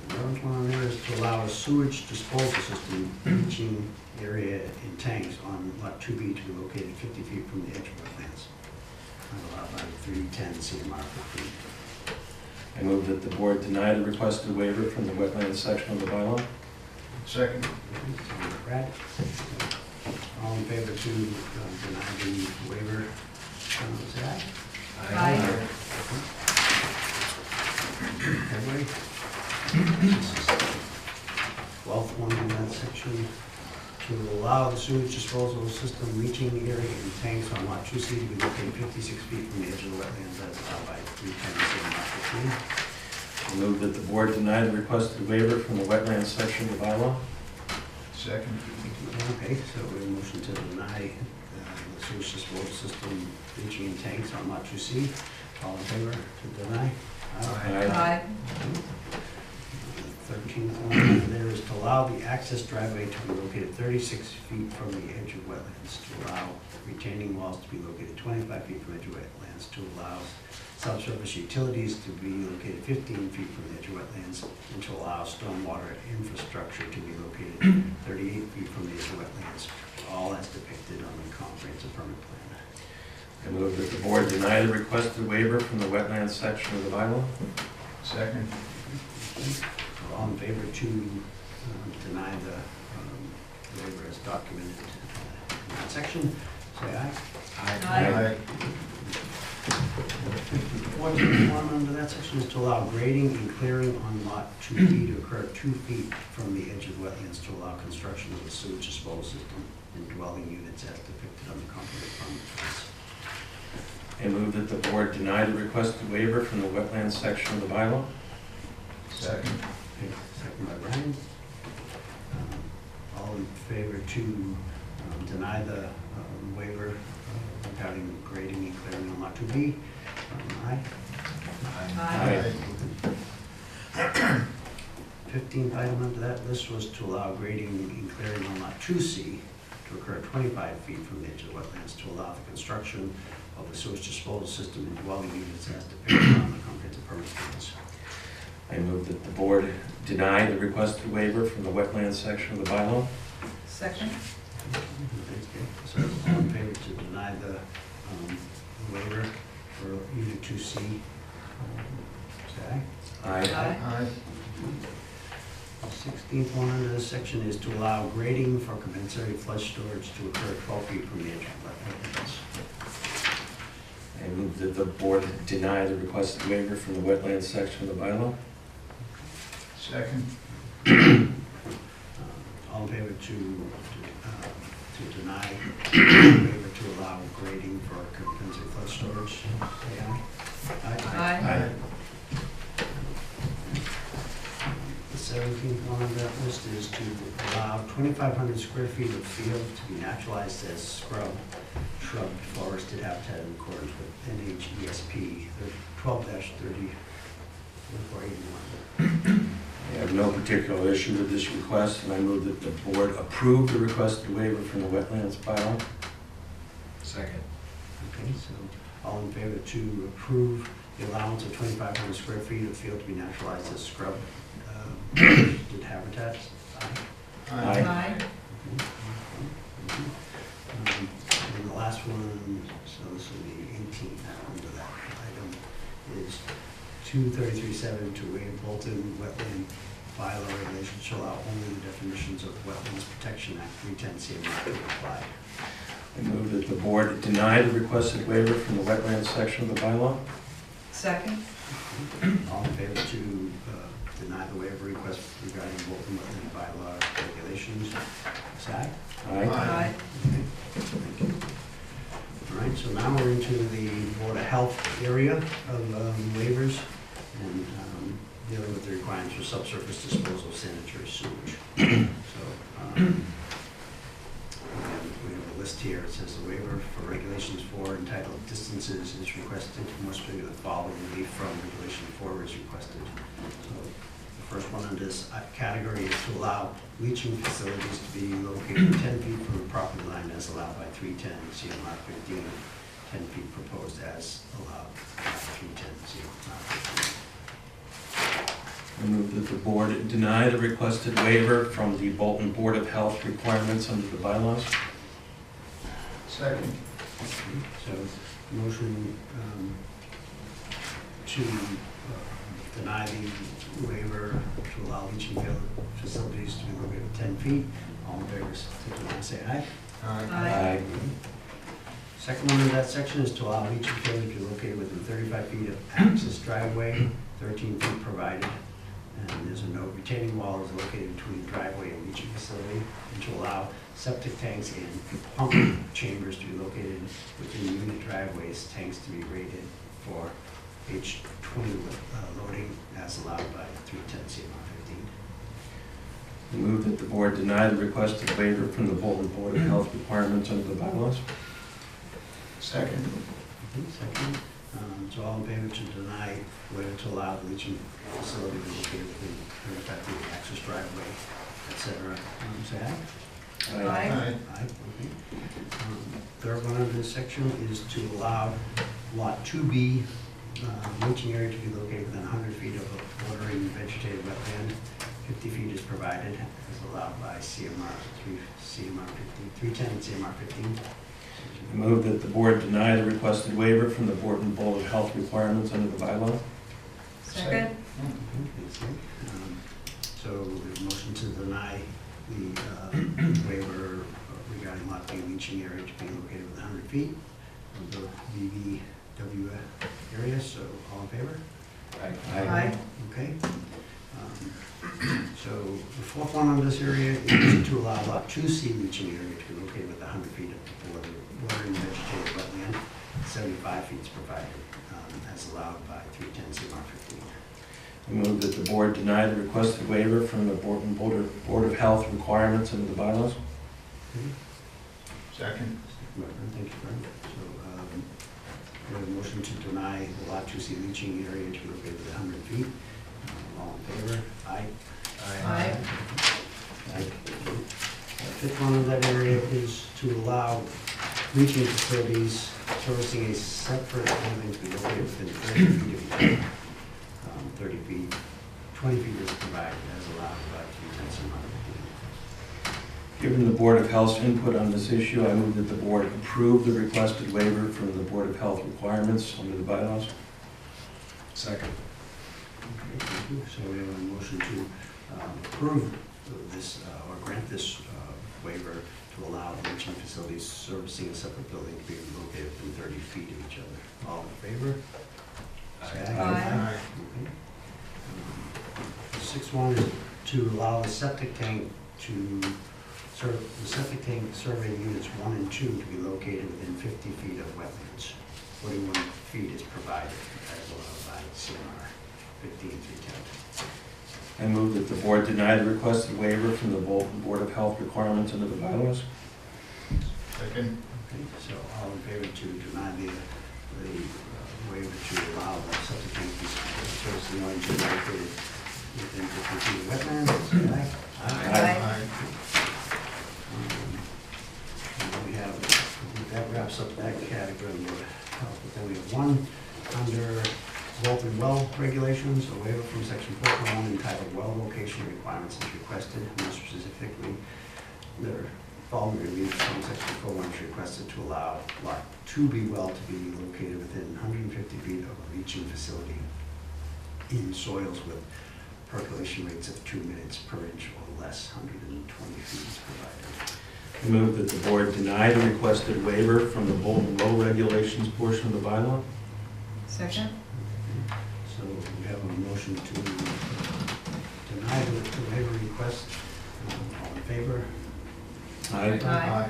The orange one on there is to allow a sewage disposal system reaching area in tanks on lot 2B to be located 50 feet from the edge of wetlands. Allowed by 310 CMR 15. I move that the board deny the requested waiver from the wetlands section of the bylaw. Second. Brad? All in favor to deny the waiver, say aye. Aye. Everybody? 12th one in that section, to allow the sewage disposal system reaching the area in tanks on lot 2C to be located 56 feet from the edge of the wetlands as allowed by 310 CMR 15. I move that the board deny the requested waiver from the wetlands section of the bylaw. Second. Okay, so we have a motion to deny the sewage disposal system reaching in tanks on lot 2C. All in favor to deny? Aye. The 13th one there is to allow the access driveway to be located 36 feet from the edge of wetlands, to allow retaining walls to be located 25 feet from the edge of wetlands, to allow subsurface utilities to be located 15 feet from the edge of wetlands, and to allow stormwater infrastructure to be located 38 feet from the edge of wetlands, all as depicted on the comprehensive permit plan. I move that the board deny the requested waiver from the wetlands section of the bylaw. Second. All in favor to deny the waiver as documented in that section, say aye. Aye. One under that section is to allow grading and clearing on lot 2B to occur 2 feet from the edge of wetlands to allow construction of a sewage disposal system and dwelling units as depicted on the comprehensive permit plans. I move that the board deny the requested waiver from the wetlands section of the bylaw. Second. Okay, second by Brian. All in favor to deny the waiver regarding grading and clearing on lot 2B? Aye. Aye. 15th item under that list was to allow grading and clearing on lot 2C to occur 25 feet from the edge of the wetlands to allow the construction of the sewage disposal system and dwelling units as depicted on the comprehensive permit plans. I move that the board deny the requested waiver from the wetlands section of the bylaw. Second? So all in favor to deny the waiver for unit 2C, say aye. Aye. Aye. The 16th one under this section is to allow grading for compensatory flood storage to occur 12 feet from the edge of wetlands. I move that the board deny the requested waiver from the wetlands section of the bylaw. Second. All in favor to deny waiver to allow grading for compensatory flood storage, say aye. Aye. The 17th one on that list is to allow 2,500 square feet of field to be naturalized as shrub forested habitat in accordance with NHESP 12-30. I have no particular issue with this request, and I move that the board approve the requested waiver from the wetlands bylaw. Second. Okay, so all in favor to approve the allowance of 2,500 square feet of field to be naturalized as scrub forested habitat? Aye. Aye. And the last one, so this will be 18 under that item, is 233.7 to waive Bolton wetland bylaw regulations shall allow only the definitions of Wetlands Protection Act 310 CMR to apply. I move that the board deny the requested waiver from the wetlands section of the bylaw. Second? All in favor to deny the waiver request regarding Bolton wetland bylaw regulations, say aye. Aye. Okay, thank you. All right, so now we're into the Board of Health area of waivers, and dealing with the requirements for subsurface disposal of sanitary sewage. So, and we have a list here. It says the waiver for regulations 4 entitled distances is requested. Most of the following relief from regulation 4 is requested. So the first one under this category is to allow leaching facilities to be located 10 feet from the property line as allowed by 310 CMR 15, 10 feet proposed as allowed by 310 CMR 15. I move that the board deny the requested waiver from the Bolton Board of Health requirements under the bylaws. Second. So, motion to deny the waiver to allow leaching facilities to be located 10 feet. All in favor, say aye. Aye. Second one in that section is to allow leaching facilities to be located within 35 feet of access driveway, 13 feet provided. And there's a note, retaining wall is located between driveway and leaching facility, and to allow septic tanks and pump chambers to be located within unit driveways, tanks to be rated for H20 loading as allowed by 310 CMR 15. I move that the board deny the requested waiver from the Bolton Board of Health requirements under the bylaws. Second. Second. So all in favor to deny waiver to allow the leaching facility to be located within 35 feet of access driveway, et cetera. Say aye. Aye. Aye, okay. Third one under this section is to allow Lot 2B leaching area to be located within 100 feet of a bordering vegetated wetland. 50 feet is provided as allowed by CMR 310 CMR 15. I move that the board deny the requested waiver from the Bolton Board of Health requirements under the bylaw. Second? So there's a motion to deny the waiver regarding Lot B leaching area to be located within 100 feet of the VVW area, so all in favor? Aye. Okay. So the fourth one on this area is to allow Lot 2C leaching area to be located within 100 feet of the bordering vegetated wetland. 75 feet is provided as allowed by 310 CMR 15. I move that the board deny the requested waiver from the Bolton Board of Health requirements under the bylaws. Second. Thank you, Brent. So we have a motion to deny the Lot 2C leaching area to be located within 100 feet. All in favor? Aye. Aye. Fifth one of that area is to allow leaching facilities servicing a separate building to be located within 30 feet of each other. 30 feet, 20 feet is provided as allowed by 310 CMR 15. Given the Board of Health's input on this issue, I move that the board approve the requested waiver from the Board of Health requirements under the bylaws. Second. Okay, thank you. So we have a motion to approve this or grant this waiver to allow leaching facilities servicing a separate building to be located within 30 feet of each other. All in favor? Say Aye. Okay. The sixth one is to allow the septic tank survey units 1 and 2 to be located within 50 feet of wetlands. 41 feet is provided as allowed by CMR 15-310. I move that the board deny the requested waiver from the Bolton Board of Health requirements under the bylaws. Second. Okay, so all in favor to deny the waiver to allow the septic tank to service the orange to be located within 50 feet of wetlands, say aye. Aye. And then we have, that wraps up that category of health. But then we have one under Bolton well regulations, a waiver from section 4.1 entitled well location requirements is requested. More specifically, the following relief from section 4.1 is requested to allow lot 2B well to be located within 150 feet of a leaching facility in soils with percolation rates of 2 minutes per inch or less. 120 feet is provided. I move that the board deny the requested waiver from the Bolton well regulations portion of the bylaw. Second? So motion to deny the waiver request. All in favor? Aye. Aye.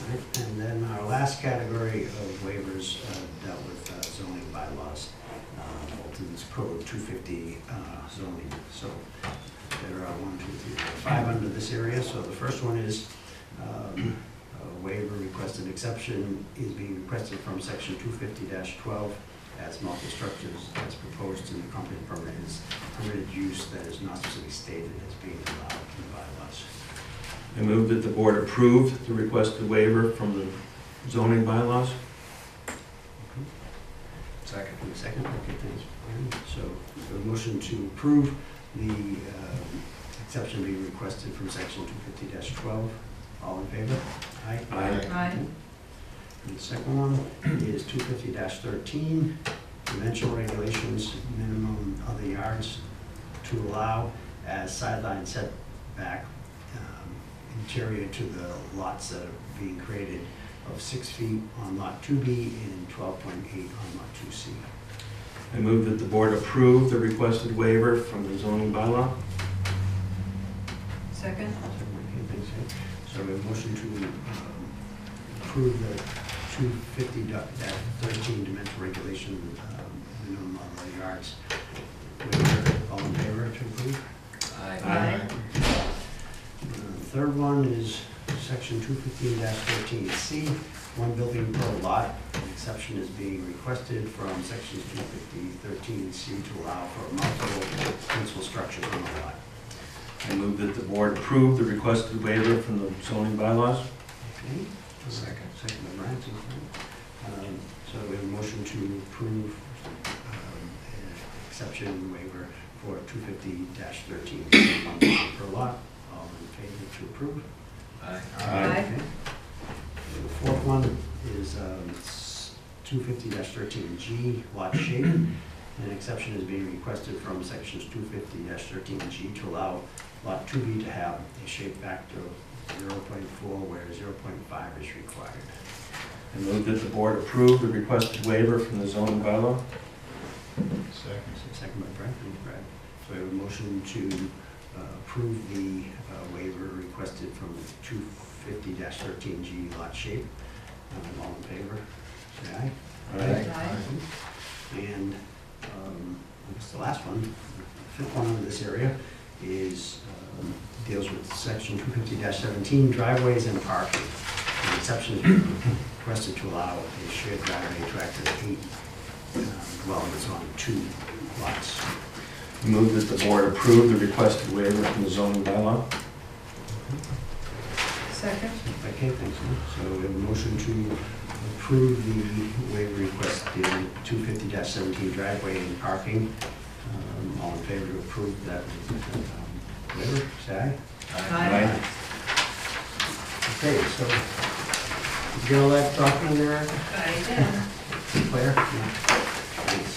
Alright, and then our last category of waivers dealt with zoning bylaws, Bolton's Code 250 zoning. So there are 1, 2, 3, 4, 5 under this area. So the first one is a waiver requested exception is being requested from section 250-12 as multi-structures as proposed in the comprehensive permit is permitted use that is not specifically stated as being allowed in the bylaws. I move that the board approve the requested waiver from the zoning bylaws. Second. Second, okay, thanks, Brian. So, a motion to approve the exception being requested from section 250-12. All in favor? Aye. Aye. Aye. And the second one is 250-13, dimensional regulations, minimum other yards to allow as sideline setback interior to the lots that are being created of 6 feet on lot 2B and 12.8 on lot 2C. I move that the board approve the requested waiver from the zoning bylaw. Second? So we have a motion to approve the 250-13 dimensional regulation, minimum other yards. Waiver. All in favor to approve? Aye. The third one is section 215-13C, one building per lot. An exception is being requested from sections 250-13C to allow for multiple principal structures on the lot. I move that the board approve the requested waiver from the zoning bylaws. Okay. Second. Second by Brian. So we have a motion to approve an exception waiver for 250-13 one building per lot. All in favor to approve? Aye. Aye. Okay. The fourth one is 250-13G, lot shape. An exception is being requested from sections 250-13G to allow lot 2B to have a shape factor of 0.4 where 0.5 is required. I move that the board approve the requested waiver from the zoning bylaw. Second. Second by Brad. Thank you, Brad. So we have a motion to approve the waiver requested from 250-13G lot shape. All in favor, say aye. Aye. And I guess the last one, the fifth one in this area, is deals with section 250-17 driveways and parking. The exception is requested to allow a shared driveway to access 8 dwellings on 2 lots. I move that the board approve the requested waiver from the zoning bylaw. Second? Okay, thanks. So we have a motion to approve the waiver request in 250-17 driveway and parking. All in favor to approve that waiver, say aye. Aye. Okay, so, did you get all that document there, Erica? I did. Claire? Yeah. Thanks.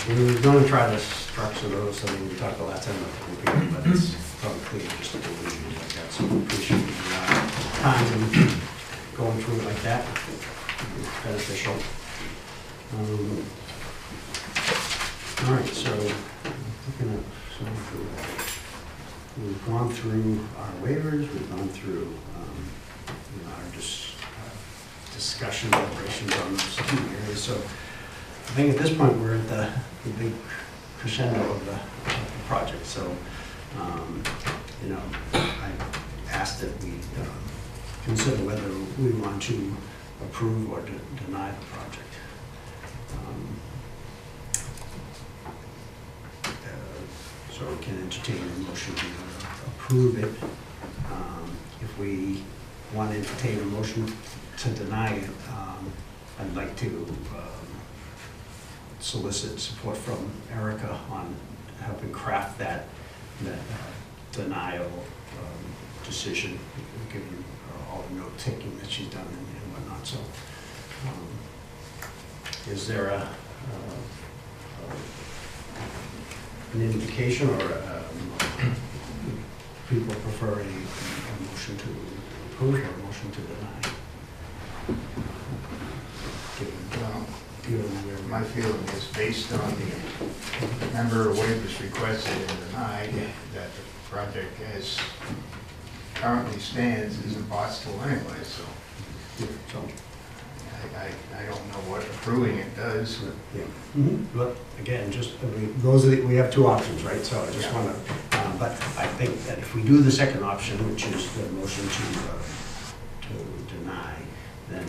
We were going to try to structure those, I mean, we talked the last time about the computer, but it's probably clear just to delete it like that, so we appreciate the time and going through it like that. It's beneficial. All right, so, looking at, we've gone through our waivers, we've gone through our discussion, deliberations on some areas. So I think at this point, we're at the big crescendo of the project. So, I asked that we consider whether we want to approve or deny the project. So we can entertain a motion to approve it. If we want to entertain a motion to deny it, I'd like to solicit support from Erica on helping craft that denial decision, given all the note-taking that she's done and whatnot. So is there an indication, or people prefer a motion to approve or a motion to deny? Well, Given where my my feeling is based on the number of waivers requested and denied, that the project as currently stands is impossible anyway, so So, I don't know what approving it does. yeah. But again, just, those are, we have two options, right? So I just Yeah. want to, but I think that if we do the second option, which is the motion to deny, then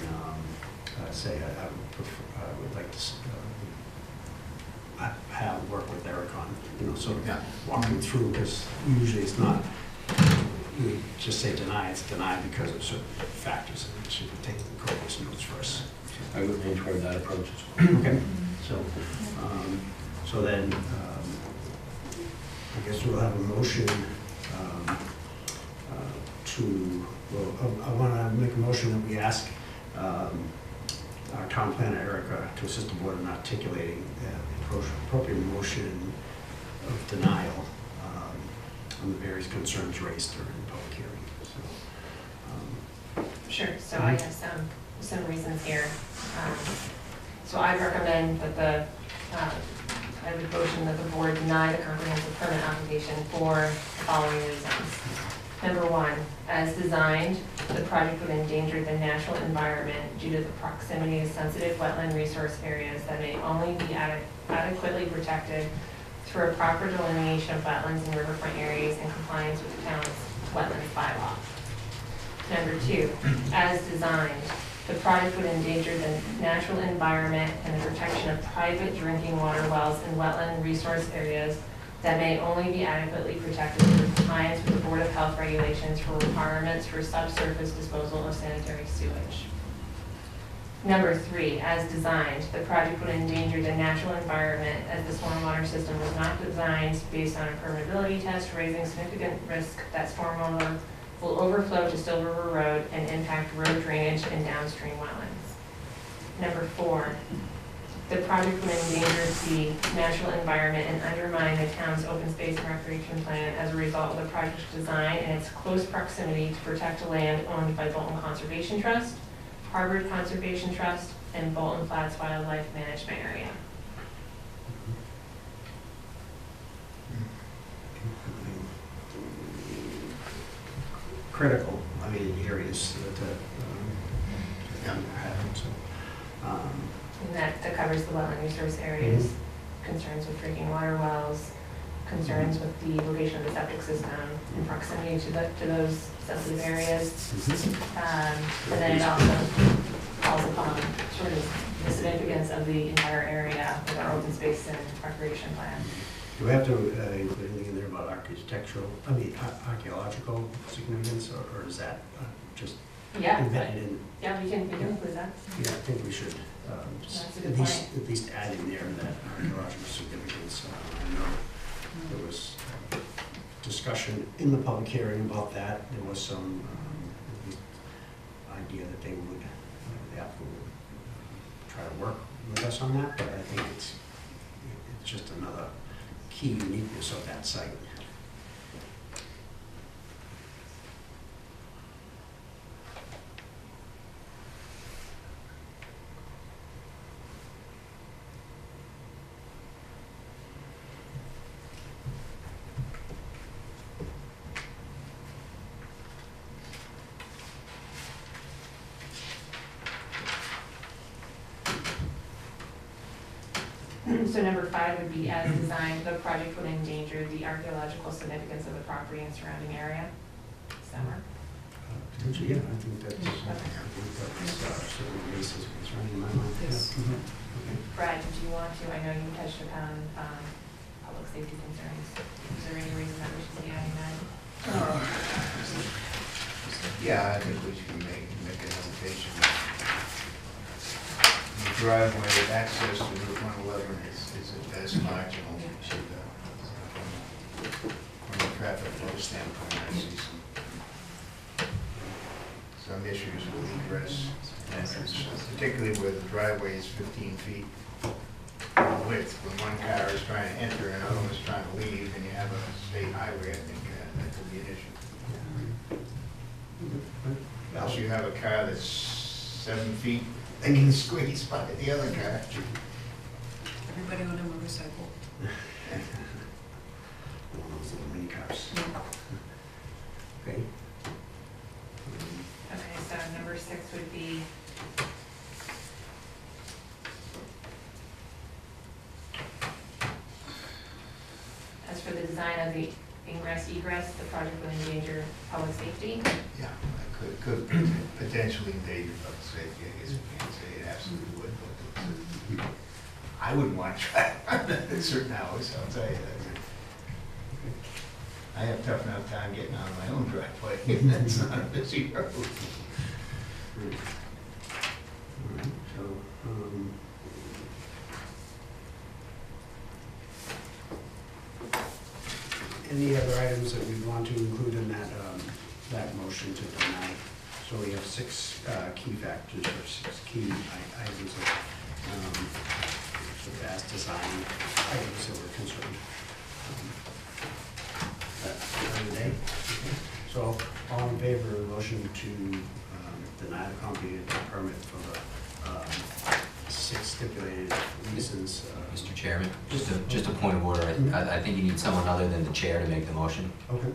say I would prefer, I would like to have, work with Eric on, sort of Yeah. walking through, because usually it's not, we just say deny, it's denied because of certain factors, and we should take the copious notes first. I would lean toward that approach as well. Okay, so then, I guess we'll have a motion I want to make a motion that we ask our town planner, Erica, to assist the board in articulating the appropriate motion of denial on the various concerns raised during the public hearing. Sure, so I have some reasons here. So I recommend that I would motion that the board deny the comprehensive permit application for the following reasons. Number one, as designed, the project would endanger the natural environment due to the proximity to sensitive wetland resource areas that may only be adequately protected through a proper delineation of wetlands and riverfront areas in compliance with the town's wetlands bylaw. Number two, as designed, the project would endanger the natural environment and the protection of private drinking water wells in wetland resource areas that may only be adequately protected through compliance with the Board of Health regulations for requirements for subsurface disposal of sanitary sewage. Number three, as designed, the project would endanger the natural environment as the stormwater system was not designed based on a permeability test, raising significant risk that stormwater will overflow to Still River Road and impact road drainage and downstream wetlands. Number four, the project would endanger the natural environment and undermine the town's open space and recreation plan as a result of the project's design and its close proximity to protect land owned by Bolton Conservation Trust, Harvard Conservation Trust, and Bolton Flats Wildlife Management Area. Critical, I mean, areas that happen, so. And that covers the wetland resource areas, concerns with drinking water wells, concerns with the location of the septic system and proximity to those sensitive areas. And then it also calls upon sort of the significance of the entire area with our open space and recreation plan. Do we have to include anything in there about archaeological significance, or is that just Yeah, embedded in? yeah, we can include that. Yeah, I think we should That's a good point. at least add in there that archaeological significance. I know there was discussion in the public hearing about that. There was some at least idea that they would, the applicant would try to work with us on that, but I think it's just another key uniqueness of that site. So number five would be as designed, the project would endanger the archaeological significance of the property and surrounding area. Does that work? Potentially, yeah, I think that's certainly the basis of what's running in my mind. Yes. Yeah. Okay. Brad, did you want to, I know you touched upon public safety concerns. Is there any reason that we should be adding that? Yeah, I think we should make a notation. The driveway access to Route 111 is at best marginal. From a traffic flow standpoint, I see some issues with egress, particularly where the driveway is 15 feet in width. When one car is trying to enter and another one is trying to leave, and you have a state highway, I think that could be an issue. Unless you have a car that's 7 feet, they can squeeze by the other car. Everybody on a motorcycle. One of those little mini cars. Okay. Okay, so number 6 would be as for the design of the ingress egress, the project would endanger public safety. Yeah, I could potentially endanger public safety, I guess we can't say it absolutely would, but I wouldn't want to try at certain hours, I'll tell you that. I have tough enough time getting out of my own driveway, if that's not a busy road. Right. All right, so, any other items that we want to include in that motion to deny? So we have 6 key factors, or 6 key items of sort of as design items that we're concerned. Today. Okay. So all in favor of the motion to deny the comprehensive permit for the 6 stipulated reasons? Mr. Chairman, just a point of order. I think you need someone other than the chair to make the motion. Okay.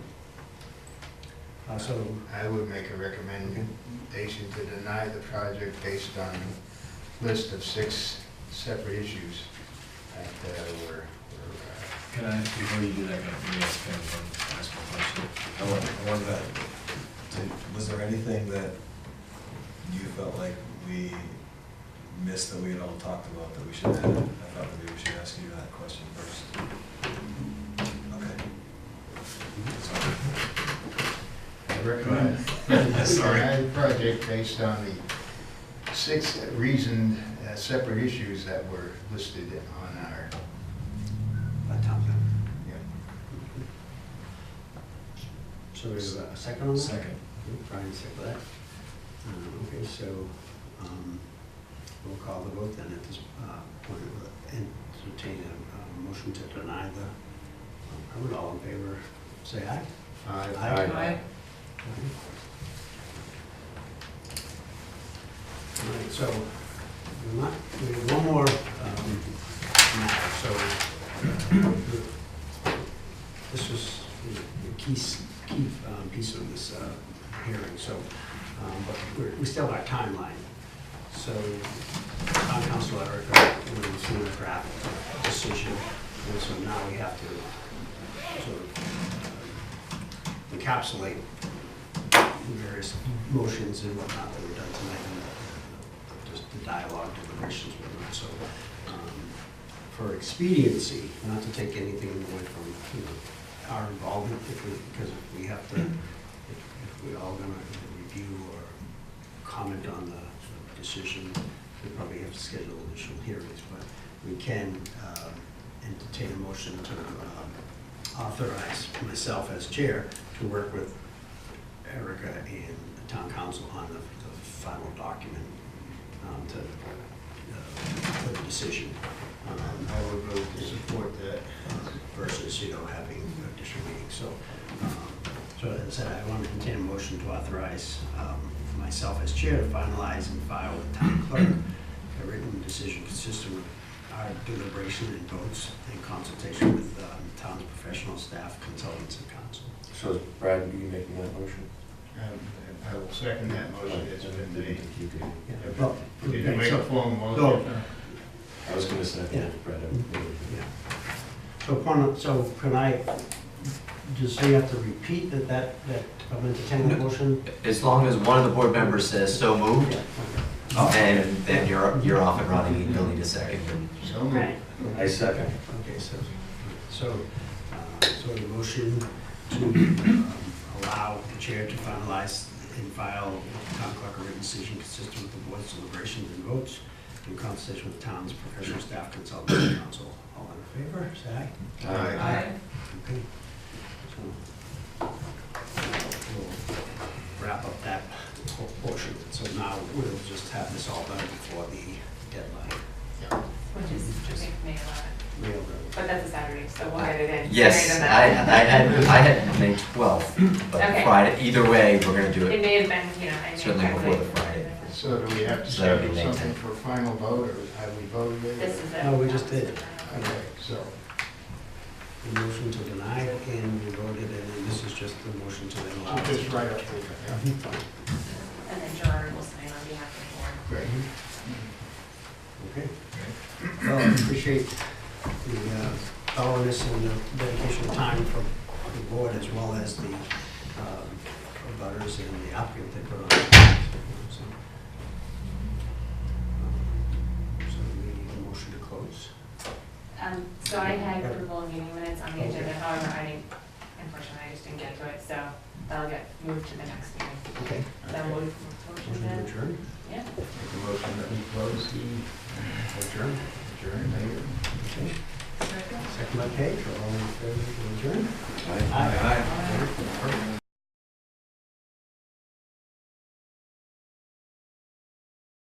So, I would make a recommendation to deny the project based on a list of 6 separate issues that were Can I, before you do that, can I ask a question? I wonder that, was there anything that you felt like we missed that we had all talked about that we should add? I thought maybe we should ask you that question first. Okay. Sorry. I recommend Sorry. deny the project based on the 6 reasoned separate issues that were listed on our, top down. yeah. So there's a second on that? Second. Okay, Brian, second that. Okay, so we'll call the vote then at this point. We'll entertain a motion to deny the permit. All in favor, say aye. Aye. All right, so we have one more matter. So this was the key piece of this hearing. So, but we still have our timeline. So, Town Council Erica will see a draft decision, and so now we have to sort of encapsulate the various motions and whatnot that were done tonight, and just the dialogue, deliberations with them. So, for expediency, not to take anything away from our involvement, because if we have to, if we all gonna review or comment on the decision, we probably have to schedule additional hearings, but we can entertain a motion to authorize myself as chair to work with Erica and the town council on the final document for the decision. I would vote to support that. Versus, having additional meetings. So, so as I said, I want to entertain a motion to authorize myself as chair to finalize and file with the town clerk a written decision consistent with our deliberation and votes in consultation with town's professional staff, consultants, and council. So is Brad, you making that motion? I will second that motion that's been made. Well, Did you make a formal motion? No. I was gonna say, Yeah. Brad. Yeah. So can I, just so you have to repeat that I'm entertaining a motion? As long as one of the board members says so moved, Yeah, okay. then you're off and running, you'll need a second. So moved. Right. I second. Okay, so the motion to allow the chair to finalize and file with the town clerk a written decision consistent with the board's deliberations and votes in consultation with the town's professional staff, consultants, and council. All in favor, say aye. Aye. Okay. So we'll wrap up that whole portion. So now we'll just have this all done before the deadline. Yeah. Which is, I think, May 11th. Mail But that's a Saturday, so we'll get it in. Yes, sooner than I that. had May 12th, but Okay. Friday, either way, we're gonna do It it may have been, I may certainly have before the been- Friday. So do we have to So that would be schedule May something 10th. for final vote, or have we voted it? This is it. No, we just did. Okay, so, The motion to deny and we voted, and then this is just the motion to then allow. so just right up here, yeah. And then Gerard will sign on behalf of the board. Great. Okay. Well, I appreciate the thoroughness and the dedication of time from the board as well as the butters and the applicant they put on. So we need a motion to close. So I had approval of meeting minutes on the agenda, however, unfortunately, I just didn't get to it, so that'll get moved to the next meeting. Okay. So motion Motion to then? adjourn. Yeah. Make a motion that we close the Adjourn. later. Okay. Second by Paige, all in favor to adjourn? Aye. Perfect.